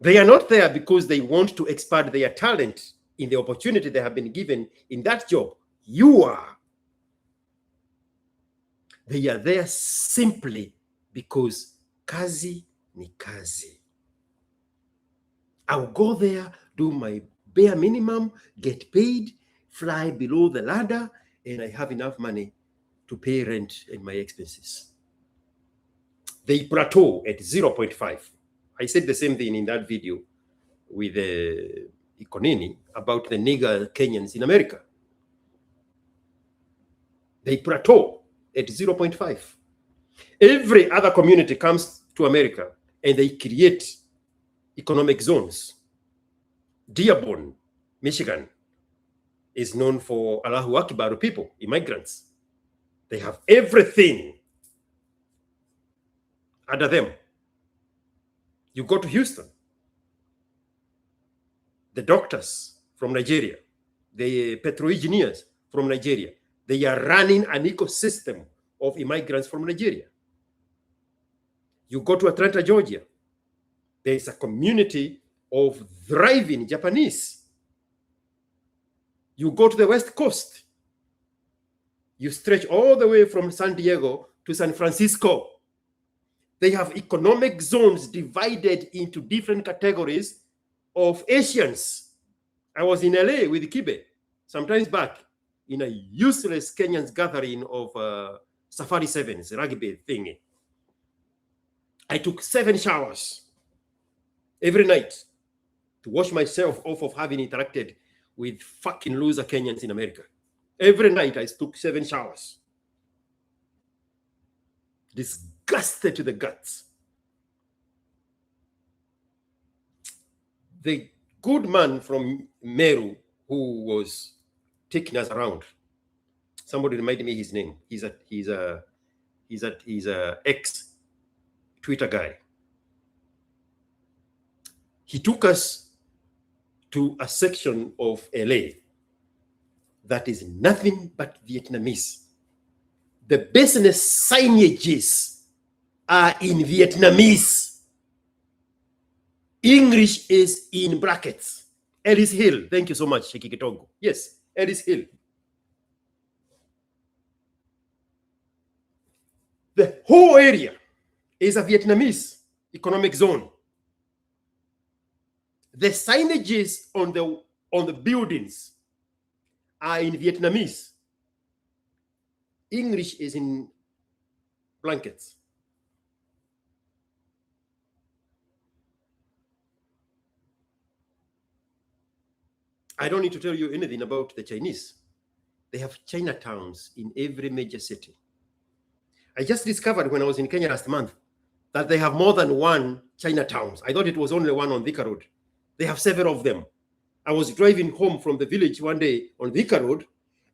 They are not there because they want to expand their talent in the opportunity they have been given in that job. You are. They are there simply because kazi ni kazi. I'll go there, do my bare minimum, get paid, fly below the ladder, and I have enough money to pay rent and my expenses. They plateau at 0.5. I said the same thing in that video with Ikonini about the nigger Kenyans in America. They plateau at 0.5. Every other community comes to America and they create economic zones. Dearborn, Michigan, is known for Allahu Akbar people, immigrants. They have everything under them. You go to Houston, the doctors from Nigeria, the petro engineers from Nigeria, they are running an ecosystem of immigrants from Nigeria. You go to Atlanta, Georgia, there is a community of thriving Japanese. You go to the West Coast, you stretch all the way from San Diego to San Francisco. They have economic zones divided into different categories of Asians. I was in LA with Kibe sometimes back in a useless Kenyans gathering of Safari Sevens, rugby thingy. I took 7 showers every night to wash myself off of having interacted with fucking loser Kenyans in America. Every night I took 7 showers. Disgusted to the guts. The good man from Meru who was taking us around, somebody reminded me his name. He's a ex-Twitter guy. He took us to a section of LA that is nothing but Vietnamese. The business signages are in Vietnamese. English is in brackets. Ellis Hill. Thank you so much, Sheki Kitongo. Yes, Ellis Hill. The whole area is a Vietnamese economic zone. The signages on the buildings are in Vietnamese. English is in blankets. I don't need to tell you anything about the Chinese. They have Chinatowns in every major city. I just discovered when I was in Kenya last month that they have more than one Chinatowns. I thought it was only one on Thika Road. They have several of them. I was driving home from the village one day on Thika Road,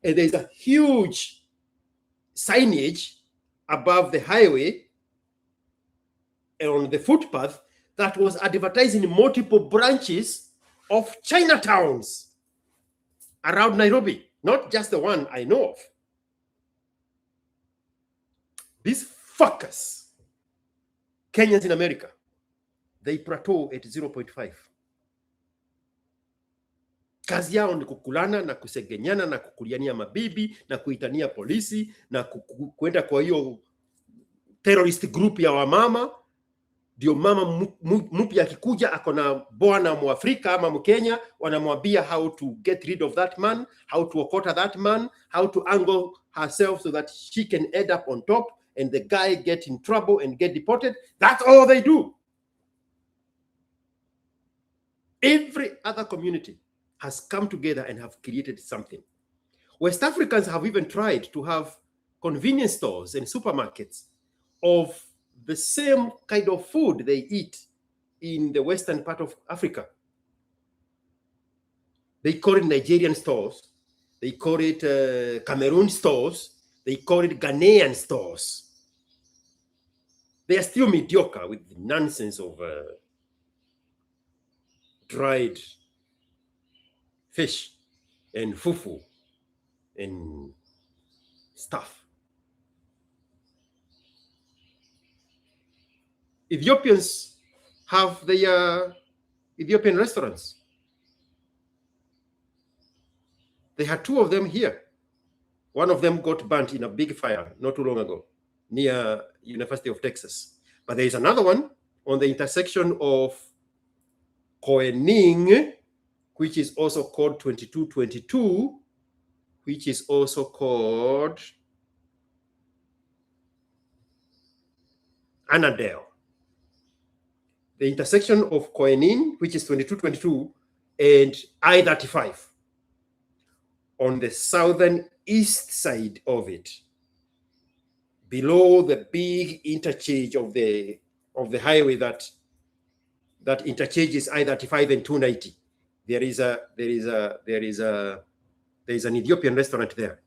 and there's a huge signage above the highway and on the footpath that was advertising multiple branches of Chinatowns around Nairobi, not just the one I know of. These fuckers Kenyans in America, they plateau at 0.5. Kazi yao ni kukulana na kusegenyana na kukuliania mabibi na kuitania polisi na kwenda kwa hiyo terrorist group ya wamama. Ndio mama mpya akikuja akona bwana Mwafrika ama Mkenya, wanamwambia how to get rid of that man, how to okota that man, how to angle herself so that she can end up on top and the guy get in trouble and get deported. That's all they do. Every other community has come together and have created something. West Africans have even tried to have convenience stores and supermarkets of the same kind of food they eat in the western part of Africa. They call it Nigerian stores. They call it Cameroon stores. They call it Ghanaian stores. They are still mediocre with the nonsense of dried fish and fufu and stuff. Ethiopians have their Ethiopian restaurants. They had 2 of them here. One of them got burnt in a big fire not too long ago near University of Texas. But there is another one on the intersection of Koenig, which is also called 2222, which is also called Annandale. The intersection of Koenig, which is 2222, and I-35 on the southern east side of it, below the big interchange of the highway that interchanges I-35 and 290. There is an Ethiopian restaurant there.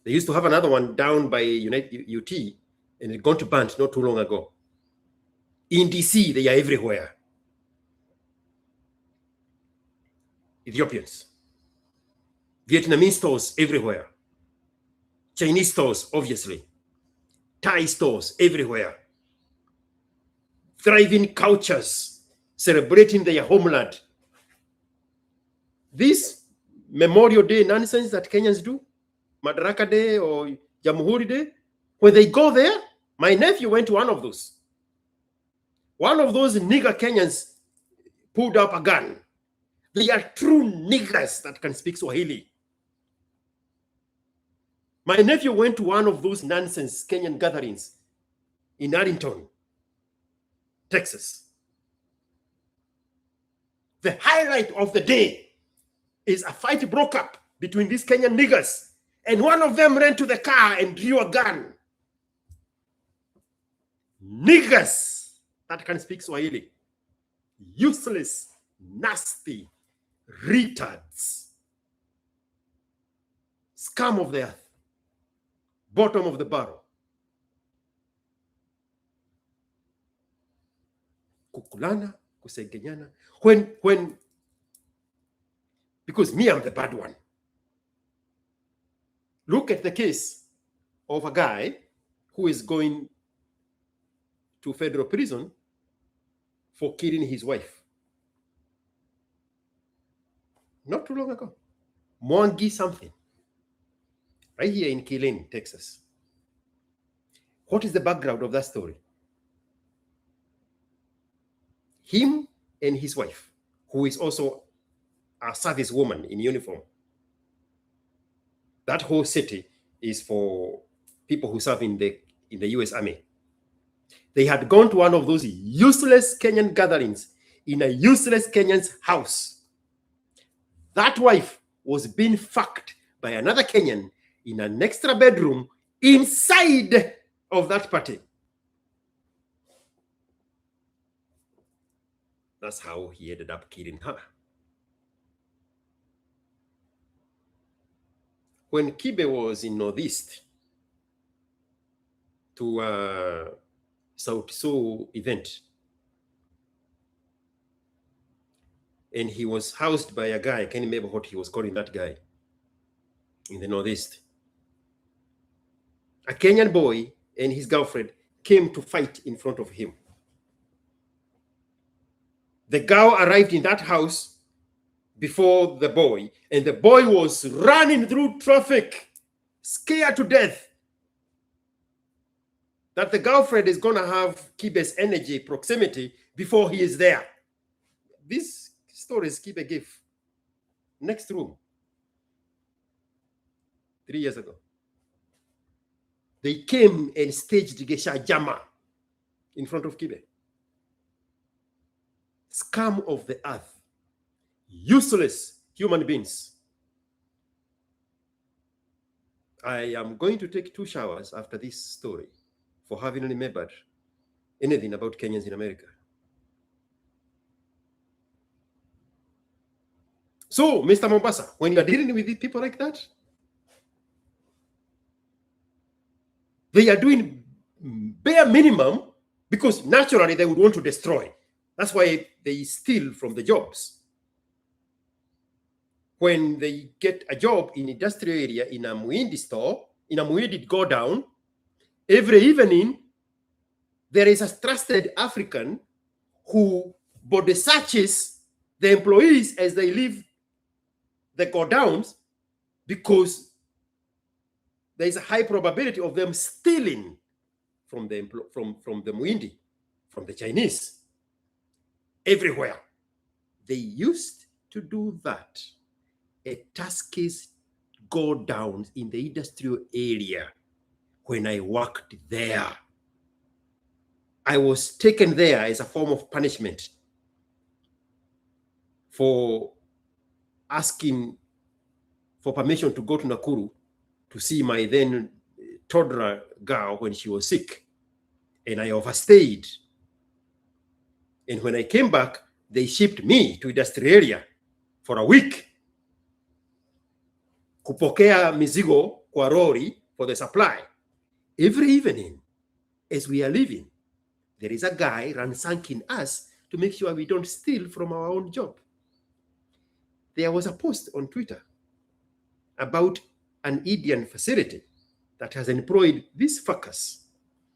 They used to have another one down by UT, and it got burnt not too long ago. In DC, they are everywhere. Ethiopians. Vietnamese stores everywhere. Chinese stores, obviously. Thai stores everywhere. Thriving cultures celebrating their homeland. This Memorial Day nonsense that Kenyans do, Madaraka Day or Jamhuri Day, when they go there, my nephew went to one of those. One of those nigger Kenyans pulled up a gun. They are true niggers that can speak Swahili. My nephew went to one of those nonsense Kenyan gatherings in Arlington, Texas. The highlight of the day is a fight broke up between these Kenyan niggers, and one of them ran to the car and drew a gun. Niggers that can speak Swahili. Useless, nasty, retards. Scum of the earth. Bottom of the barrel. Kukulana, kusengenyana. When, because me, I'm the bad one. Look at the case of a guy who is going to federal prison for killing his wife. Not too long ago. Mwangi something. Right here in Killeen, Texas. What is the background of that story? Him and his wife, who is also a service woman in uniform. That whole city is for people who serve in the US Army. They had gone to one of those useless Kenyan gatherings in a useless Kenyan's house. That wife was being fucked by another Kenyan in an extra bedroom inside of that party. That's how he ended up killing her. When Kibe was in Northeast to South Sioux event, and he was housed by a guy, I can't remember what he was calling that guy, in the Northeast. A Kenyan boy and his girlfriend came to fight in front of him. The girl arrived in that house before the boy, and the boy was running through traffic, scared to death that the girlfriend is going to have Kibe's energy proximity before he is there. This story is Kibe gave. Next room. 3 years ago. They came and staged Gesha Jama in front of Kibe. Scum of the earth. Useless human beings. I am going to take 2 showers after this story for having remembered anything about Kenyans in America. So, Mr. Mombasa, when you are dealing with people like that, they are doing bare minimum because naturally they would want to destroy. That's why they steal from the jobs. When they get a job in industrial area in a Muindi store, in a Muindi go down, every evening there is a trusted African who body searches the employees as they leave the go downs because there is a high probability of them stealing from the Muindi, from the Chinese. Everywhere. They used to do that at Tuskys go downs in the industrial area when I worked there. I was taken there as a form of punishment for asking for permission to go to Nakuru to see my then toddler girl when she was sick. And I overstayed. And when I came back, they shipped me to industrial area for a week. Kupokea mizigo kwa lori for the supply. Every evening, as we are leaving, there is a guy ransacking us to make sure we don't steal from our own job. There was a post on Twitter about an Indian facility that has employed these fuckers.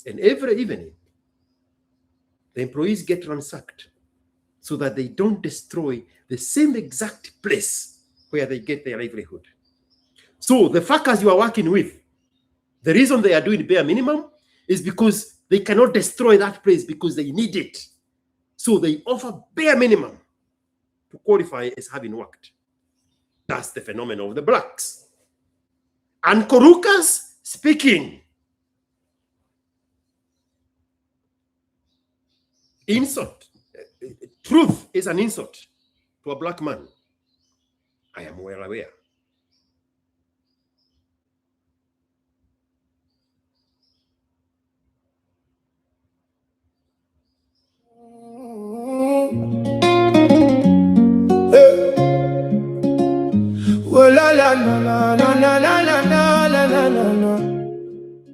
And every evening, the employees get ransacked so that they don't destroy the same exact place where they get their livelihood. So the fuckers you are working with, the reason they are doing bare minimum is because they cannot destroy that place because they need it. So they offer bare minimum to qualify as having worked. That's the phenomenon of the blacks. And Korukas speaking. Insult. Truth is an insult to a black man. I am well aware. Oh, la la la la la la la la la la la la.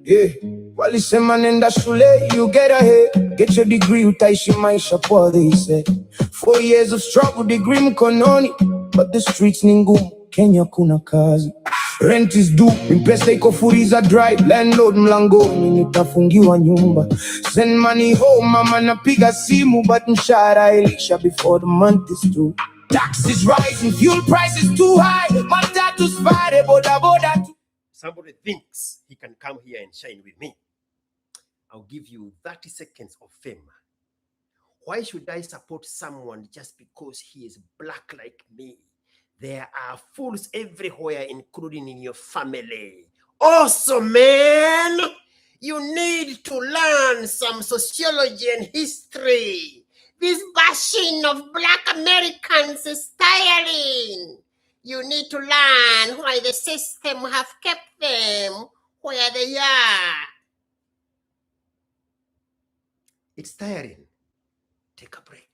Yeah. Walisema nenda shule, you get ahead. Get your degree, utaishi maisha poa, they said. 4 years of struggle, degree mkononi. But the streets ni ngumu, Kenya kuna kazi. Rent is due, mpesa iko furiza drive. Landlord mlangoni, nitafungiwa nyumba. Send money home, mama napiga simu. But mshahara ilisha before the month is due. Taxes rising, fuel prices too high. Matatu spare, boda boda. Somebody thinks he can come here and shine with me. I'll give you 30 seconds of fame. Why should I support someone just because he is black like me? There are fools everywhere, including in your family. Also, man, you need to learn some sociology and history. This bashing of black Americans is tiring. You need to learn why the system have kept them where they are. It's tiring. Take a break.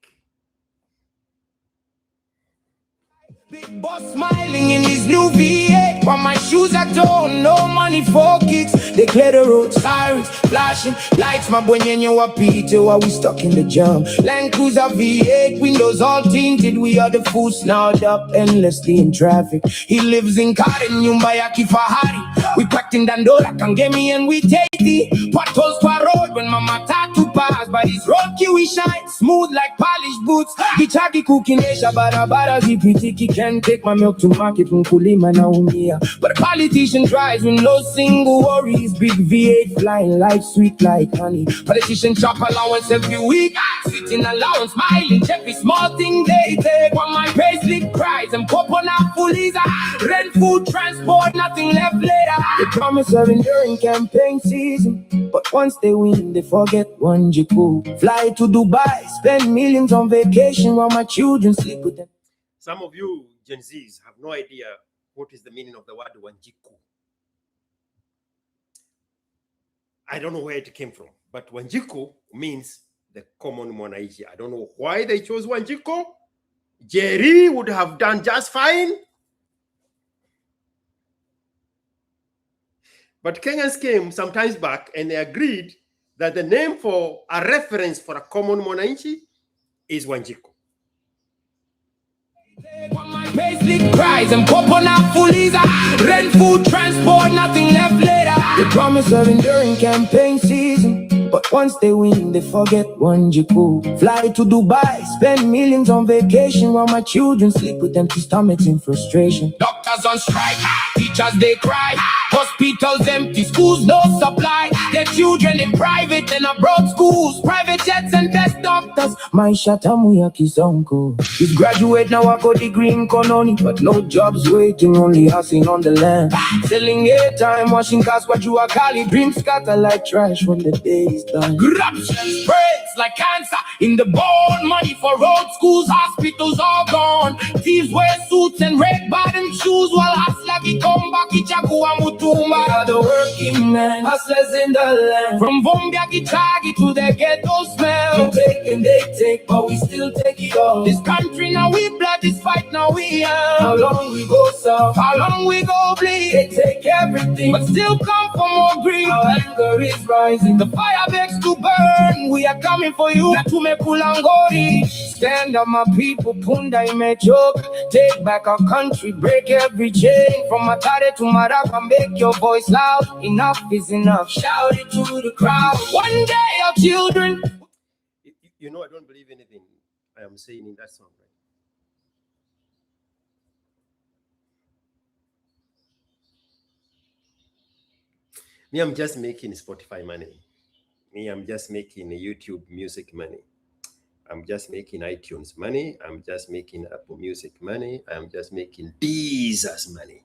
Big boss smiling in his new V8. While my shoes are torn, no money for kicks. They clear the road, sirens flashing lights. My boy nyenye wapite while we stuck in the jam. Land Cruiser V8, windows all tinted. We are the fools snarled up endlessly in traffic. He lives in Karen, nyumba ya kifahari. We packed in Dandora, Kangemi and we take the potholes kwa road. when mama tattoo pass by this road we shine smooth like polished boots. Kichaki cooking Asia barabara zipitiki can't take my milk to market mkulima naumia. But a politician drives with no single worries. Big V8 flying life sweet like honey. Politician chop allowance every week. Sitting allowance smiling every small thing they take. When my payslip cries and coconut fullies. Rent, food, transport, nothing left later. They promise of enduring campaign season, but once they win, they forget one jiku. Fly to Dubai, spend millions on vacation while my children sleep with them. Some of you Gen Zs have no idea what is the meaning of the word Wanjiku. I don't know where it came from, but Wanjiku means the common mwananchi. I don't know why they chose Wanjiku. Jerry would have done just fine. But Kenyans came some times back and they agreed that the name for a reference for a common mwananchi is Wanjiku. My payslip cries and coconut fullies. Rent, food, transport, nothing left later. They promise of enduring campaign season, but once they win, they forget one jiku. Fly to Dubai, spend millions on vacation while my children sleep with empty stomachs in frustration. Doctors on strike, teachers they cry, hospitals empty, schools no supply. Their children in private and abroad schools, private jets and best doctors. My shatamu ya kizonko. This graduate now I got degree in Kononi, but no jobs waiting, only hustling on the land. Selling airtime, washing cars, what you are calling. Dreams scatter like trash when the day is done. Corruption spreads like cancer in the bone. Money for road, schools, hospitals all gone. Thieves wear suits and red bottom shoes while hustlers come back. Ichakua Mutumba, the working man, hustlers in the land. From Bombia Kichagi to the ghetto smell. They take and they take, but we still take it all. This country now we blood, this fight now we are. How long we go soft, how long we go bleed. They take everything, but still come for more greed. Our anger is rising, the fire begs to burn. We are coming for you, Natume Kulangori. Stand up my people, Punda imechoka. Take back our country, break every chain. From Matare to Madaraka, make your voice loud. Enough is enough, shout it to the crowd. One day our children. You know, I don't believe anything I am saying in that song, right? Me, I'm just making Spotify money. Me, I'm just making YouTube music money. I'm just making iTunes money. I'm just making Apple Music money. I'm just making Deezer's money.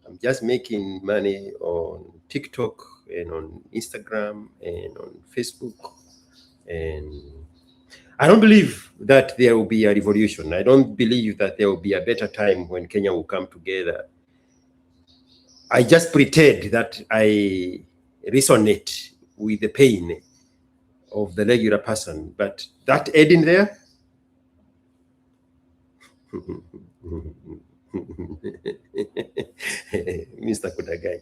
I'm just making money on TikTok and on Instagram and on Facebook. And I don't believe that there will be a revolution. I don't believe that there will be a better time when Kenya will come together. I just pretend that I resonate with the pain of the regular person, but that adding there, Mr. Kudagaya.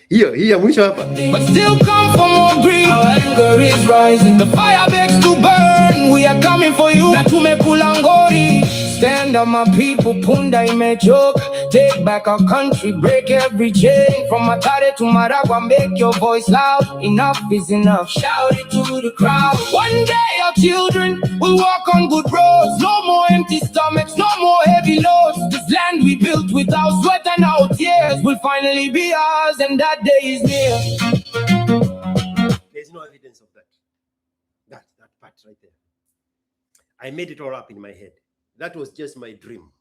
Here, mwisho hapa. But still come for more greed. Our anger is rising, the fire begs to burn. We are coming for you, Natume Kulangori. Stand up my people, Punda imechoka. Take back our country, break every chain. From Matare to Madaraka, make your voice loud. Enough is enough, shout it to the crowd. One day our children will walk on good roads. No more empty stomachs, no more heavy loads. This land we built with our sweat and our tears will finally be ours, and that day is near. There's no evidence of that. That part right there. I made it all up in my head. That was just my dream.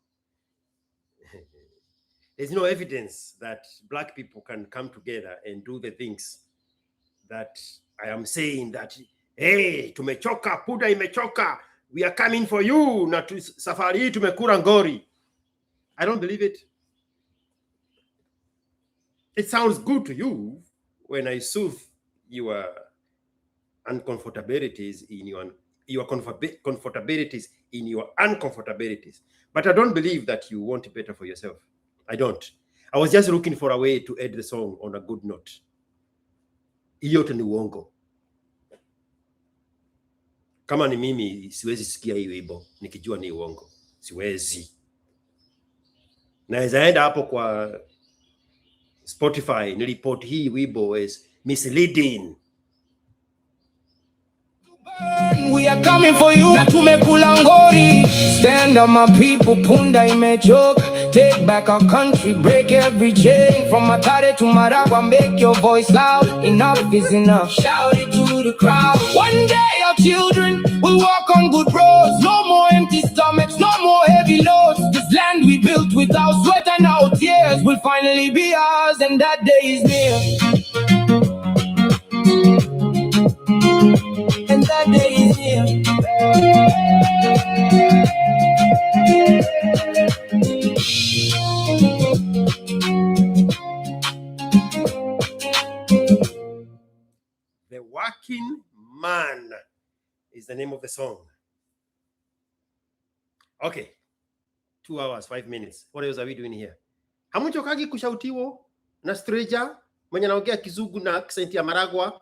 There's no evidence that black people can come together and do the things that I am saying that, hey, tumechoka, Puda imechoka, we are coming for you, na safari hii tumekura ngori. I don't believe it. It sounds good to you when I soothe your uncomfortabilities in your comfortabilities in your uncomfortabilities. But I don't believe that you want it better for yourself. I don't. I was just looking for a way to end the song on a good note. Iyote ni uongo. Kama ni mimi, siwezi sikia hii wimbo nikijua ni uongo. Siwezi. Naweza enda hapo kwa Spotify, nilipoti hii wimbo as misleading. gang, we are coming for you. Na tumekula ngori. Stand up my people, punda imechoka. Take back our country, break every chain. From Madaraka to Madaraka, make your voice loud. Enough is enough, shout it to the crowd. One day our children will walk on good roads. No more empty stomachs, no more heavy loads. This land we built with our sweat and our tears will finally be ours, and that day is near. And that day is here. The Working Man is the name of the song. Okay. 2 hours, 5 minutes. What else are we doing here? Hamuchokagi kushautiwo na stranger mwenye naongea Kizungu na accent ya Maragwa?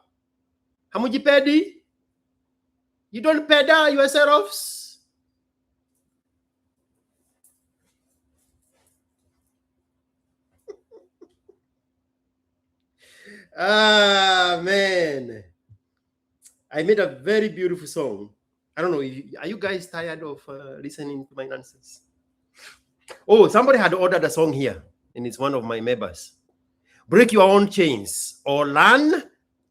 Hamujipedi? You don't peda yourselves? Ah, man. I made a very beautiful song. I don't know. Are you guys tired of listening to my nonsense? Oh, somebody had ordered a song here, and it's one of my members. Break your own chains or learn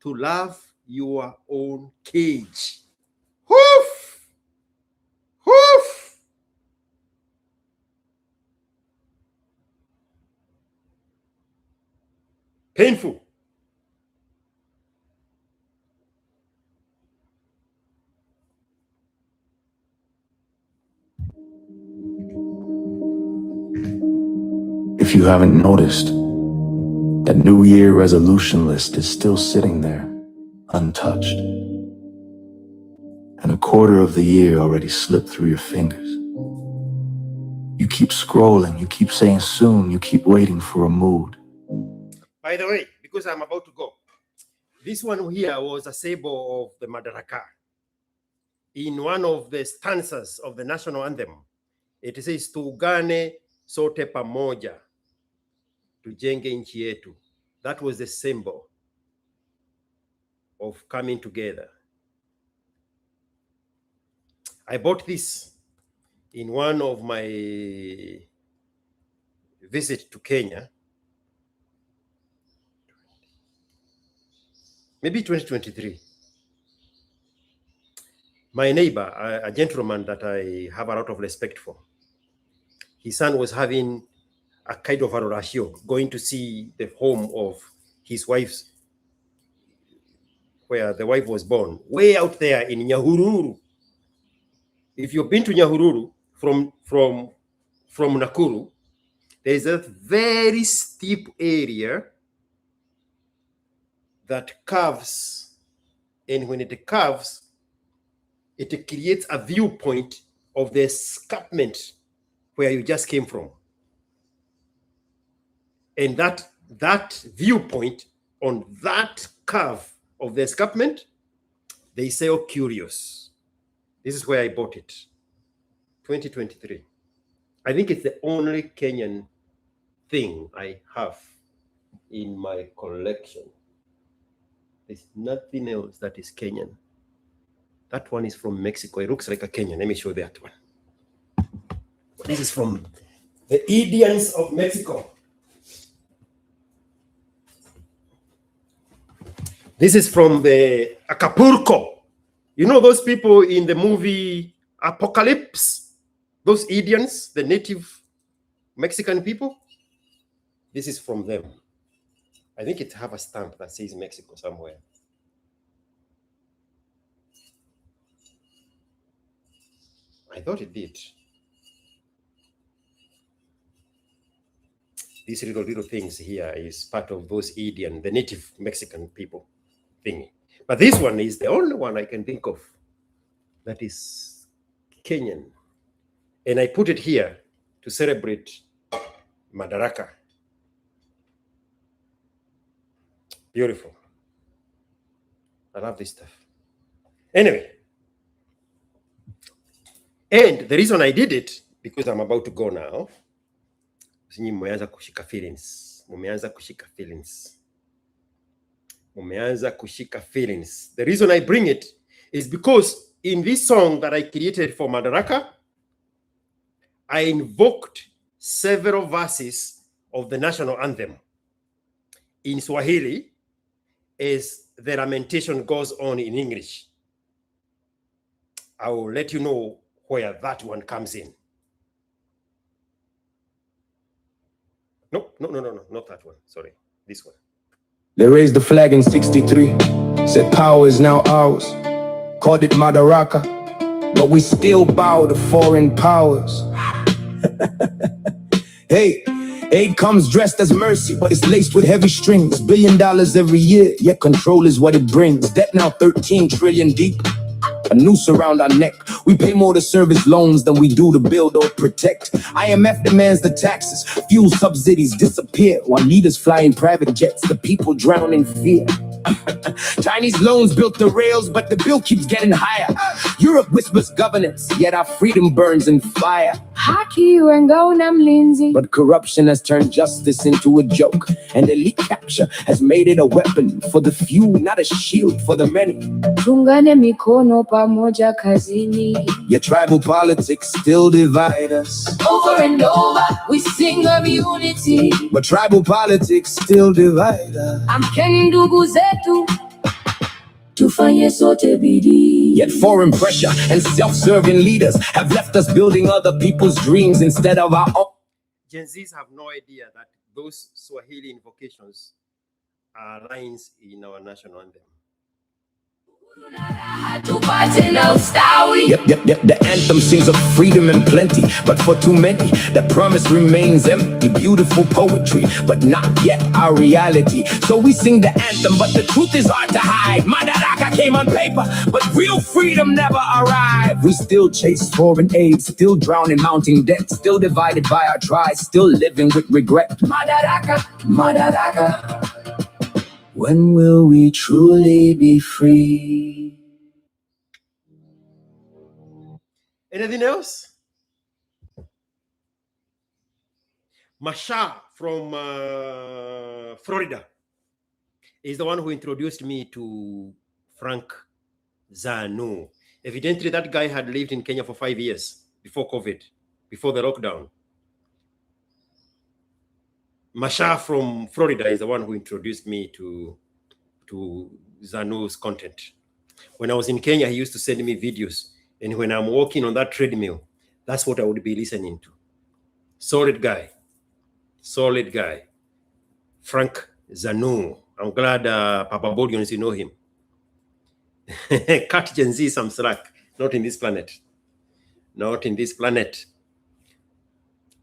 to love your own cage. Woof! Woof! Painful. If you haven't noticed, that New Year resolution list is still sitting there, untouched. And a quarter of the year already slipped through your fingers. You keep scrolling, you keep saying soon, you keep waiting for a mood. By the way, because I'm about to go, this one here was a sable of the Madaraka. In one of the stanzas of the national anthem, it says, tuungane sote pamoja, tujenge nchi yetu. That was the symbol of coming together. I bought this in one of my visits to Kenya, maybe 2023. My neighbor, a gentleman that I have a lot of respect for, his son was having a kind of a ratio, going to see the home of his wife's, where the wife was born, way out there in Nyahururu. If you've been to Nyahururu from Nakuru, there is a very steep area that curves, and when it curves, it creates a viewpoint of the escarpment where you just came from. And that viewpoint on that curve of the escarpment, they say, oh, curious. This is where I bought it, 2023. I think it's the only Kenyan thing I have in my collection. There's nothing else that is Kenyan. That one is from Mexico. It looks like a Kenyan. Let me show that one. This is from the Indians of Mexico. This is from the Acapulco. You know those people in the movie Apocalypse? Those Indians, the native Mexican people? This is from them. I think it have a stamp that says Mexico somewhere. I thought it did. These little things here is part of those Indian, the native Mexican people thingy. But this one is the only one I can think of that is Kenyan. And I put it here to celebrate Madaraka. Beautiful. I love this stuff. Anyway. And the reason I did it, because I'm about to go now. Mumeanza kushika feelings. Mumeanza kushika feelings. Mumeanza kushika feelings. The reason I bring it is because in this song that I created for Madaraka, I invoked several verses of the national anthem in Swahili as the lamentation goes on in English. I will let you know where that one comes in. No, not that one. Sorry, this one. They raised the flag in 63, said power is now ours. Called it Madaraka, but we still bow to foreign powers. Hey, aid comes dressed as mercy, but it's laced with heavy strings. $1 billion every year, yet control is what it brings. Debt now 13 trillion deep, a noose around our neck. We pay more to service loans than we do to build or protect. IMF demands the taxes, fuel subsidies disappear, while leaders fly in private jets, the people drown in fear. Chinese loans built the rails, but the bill keeps getting higher. Europe whispers governance, yet our freedom burns in fire. But corruption has turned justice into a joke, and elite capture has made it a weapon for the few, not a shield for the many. Yet tribal politics still divide us. Over and over, we sing of unity. But tribal politics still divide us. Amkeni ndugu zetu, tufanye sote bidii. Yet foreign pressure and self-serving leaders have left us building other people's dreams instead of our own. Gen Zs have no idea that those Swahili invocations are lines in our national anthem. Yep, the anthem sings of freedom and plenty, but for too many, the promise remains empty. Beautiful poetry, but not yet our reality. So we sing the anthem, but the truth is hard to hide. Madaraka came on paper, but real freedom never arrived. We still chase foreign aid, still drown in mounting debt, still divided by our tribes, still living with regret. Madaraka, Madaraka. When will we truly be free? Anything else? Masha from Florida is the one who introduced me to Frank Zanu. Evidently, that guy had lived in Kenya for 5 years before COVID, before the lockdown. Masha from Florida is the one who introduced me to Zanu's content. When I was in Kenya, he used to send me videos. And when I'm walking on that treadmill, that's what I would be listening to. Solid guy. Frank Zanu. I'm glad Papa Bodions, you know him. Cut Gen Z some slack. Not in this planet.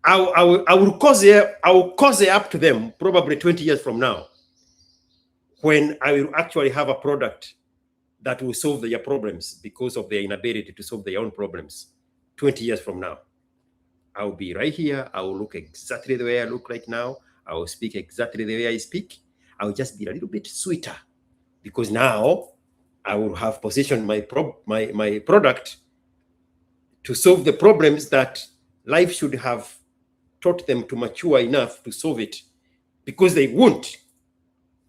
I will cause it up to them probably 20 years from now, when I will actually have a product that will solve their problems because of their inability to solve their own problems. 20 years from now, I will be right here. I will look exactly the way I look right now. I will speak exactly the way I speak. I will just be a little bit sweeter because now I will have positioned my product to solve the problems that life should have taught them to mature enough to solve it, because they won't.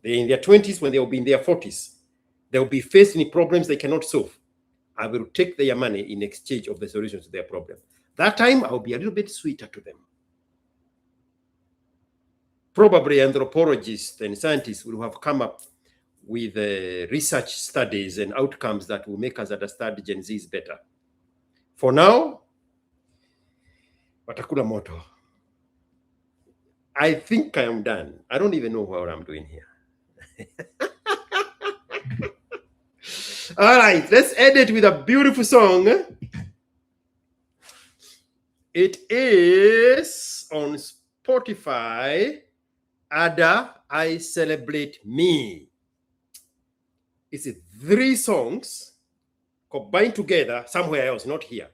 They're in their 20s, when they will be in their 40s. They will be facing problems they cannot solve. I will take their money in exchange of the solutions to their problem. That time, I will be a little bit sweeter to them. Probably anthropologists and scientists will have come up with research studies and outcomes that will make us understand Gen Zs better. For now, watakula moto. I think I am done. I don't even know what I'm doing here. All right, let's end it with a beautiful song. It is on Spotify. Ada, I Celebrate Me. It's 3 songs combined together somewhere else, not here.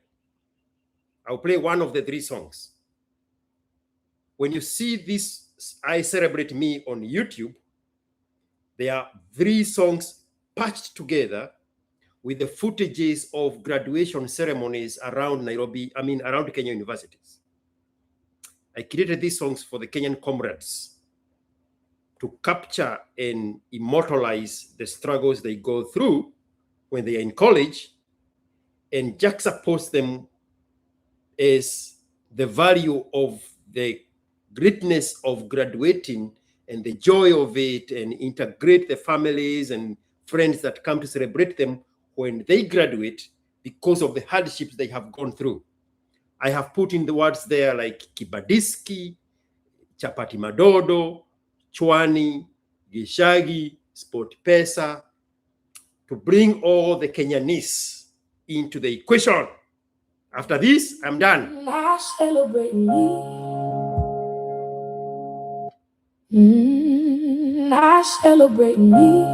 I'll play one of the 3 songs. When you see this I Celebrate Me on YouTube, there are 3 songs patched together with the footages of graduation ceremonies around around Kenya universities. I created these songs for the Kenyan comrades to capture and immortalize the struggles they go through when they are in college and juxtapose them as the value of the greatness of graduating and the joy of it, and integrate the families and friends that come to celebrate them when they graduate because of the hardships they have gone through. I have put in the words there like kibadiski, chapati madodo, chwani, gishagi, sport pesa, to bring all the Kenyanese into the equation. After this, I'm done. I celebrate me. I celebrate me.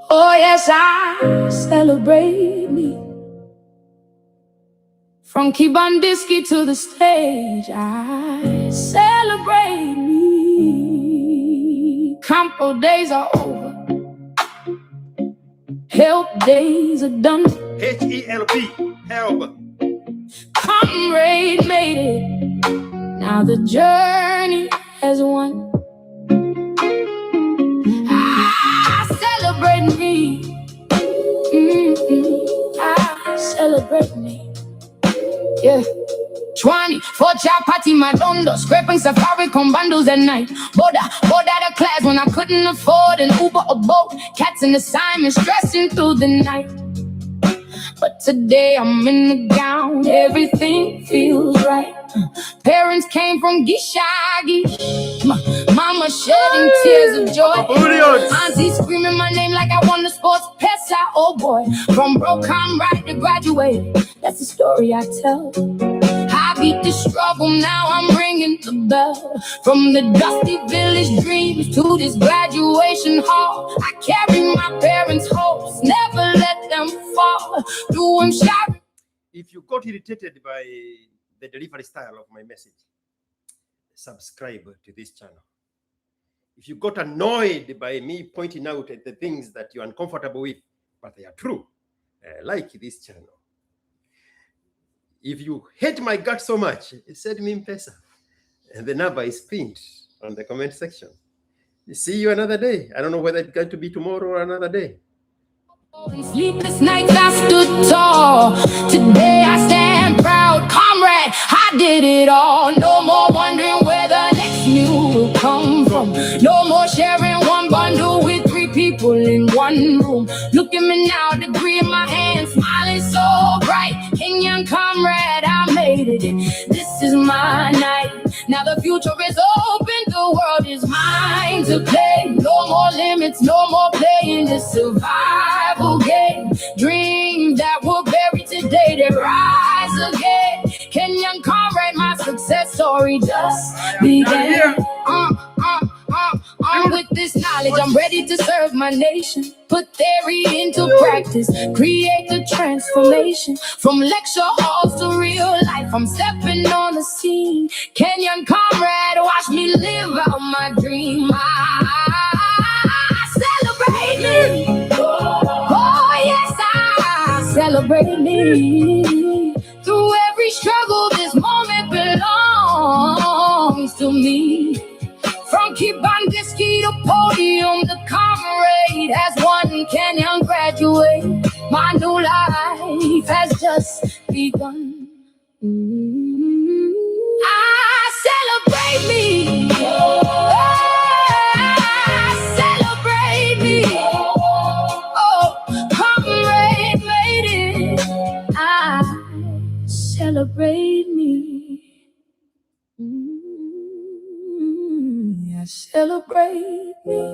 Oh yes, I celebrate me. From Kibandisky to the stage, I celebrate me. Campo days are over. Help days are done. H-E-L-P, help. Comrade made it. Now the journey has won. I celebrate me. I celebrate me. Yeah. 24 chapati madondo, scraping safari con bundles at night. Bored out of class when I couldn't afford an Uber or boat. Cats in assignment, stressing through the night. But today I'm in the gown, everything feels right. Parents came from Gishagi, mama shedding tears of joy. Auntie screaming my name like I won the sports pesa. Oh boy, from broke comrade to graduate, that's the story I tell. I beat the struggle, now I'm ringing the bell. From the dusty village dreams to this graduation hall, I carry my parents' hopes, never let them fall. Doing shy. If you got irritated by the delivery style of my message, subscribe to this channel. If you got annoyed by me pointing out at the things that you're uncomfortable with, but they are true, like this channel. If you hate my guts so much, send me M-Pesa. And the number is pinned on the comment section. See you another day. I don't know whether it's going to be tomorrow or another day. Sleepless nights I stood tall. Today I stand proud. Comrade, I did it all. No more wondering where the next meal will come from. No more sharing one bundle with 3 people in one room. Look at me now, degree in my hand, smiling so bright. Kenyan comrade, I made it. This is my night. Now the future is open, the world is mine to play. No more limits, no more playing this survival game. Dreams that were buried today, they rise again. Kenyan comrade, my success story just began. With this knowledge, I'm ready to serve my nation. Put theory into practice, create the transformation. From lecture halls to real life, I'm stepping on the scene. Kenyan comrade, watch me live out my dream. I celebrate me. Oh yes, I celebrate me. Through every struggle, this moment belongs to me. From Kibandisky to podium, the comrade has one Kenyan graduate. My new life has just begun. I celebrate me. I celebrate me. Oh, comrade made it. I celebrate me. Celebrate me.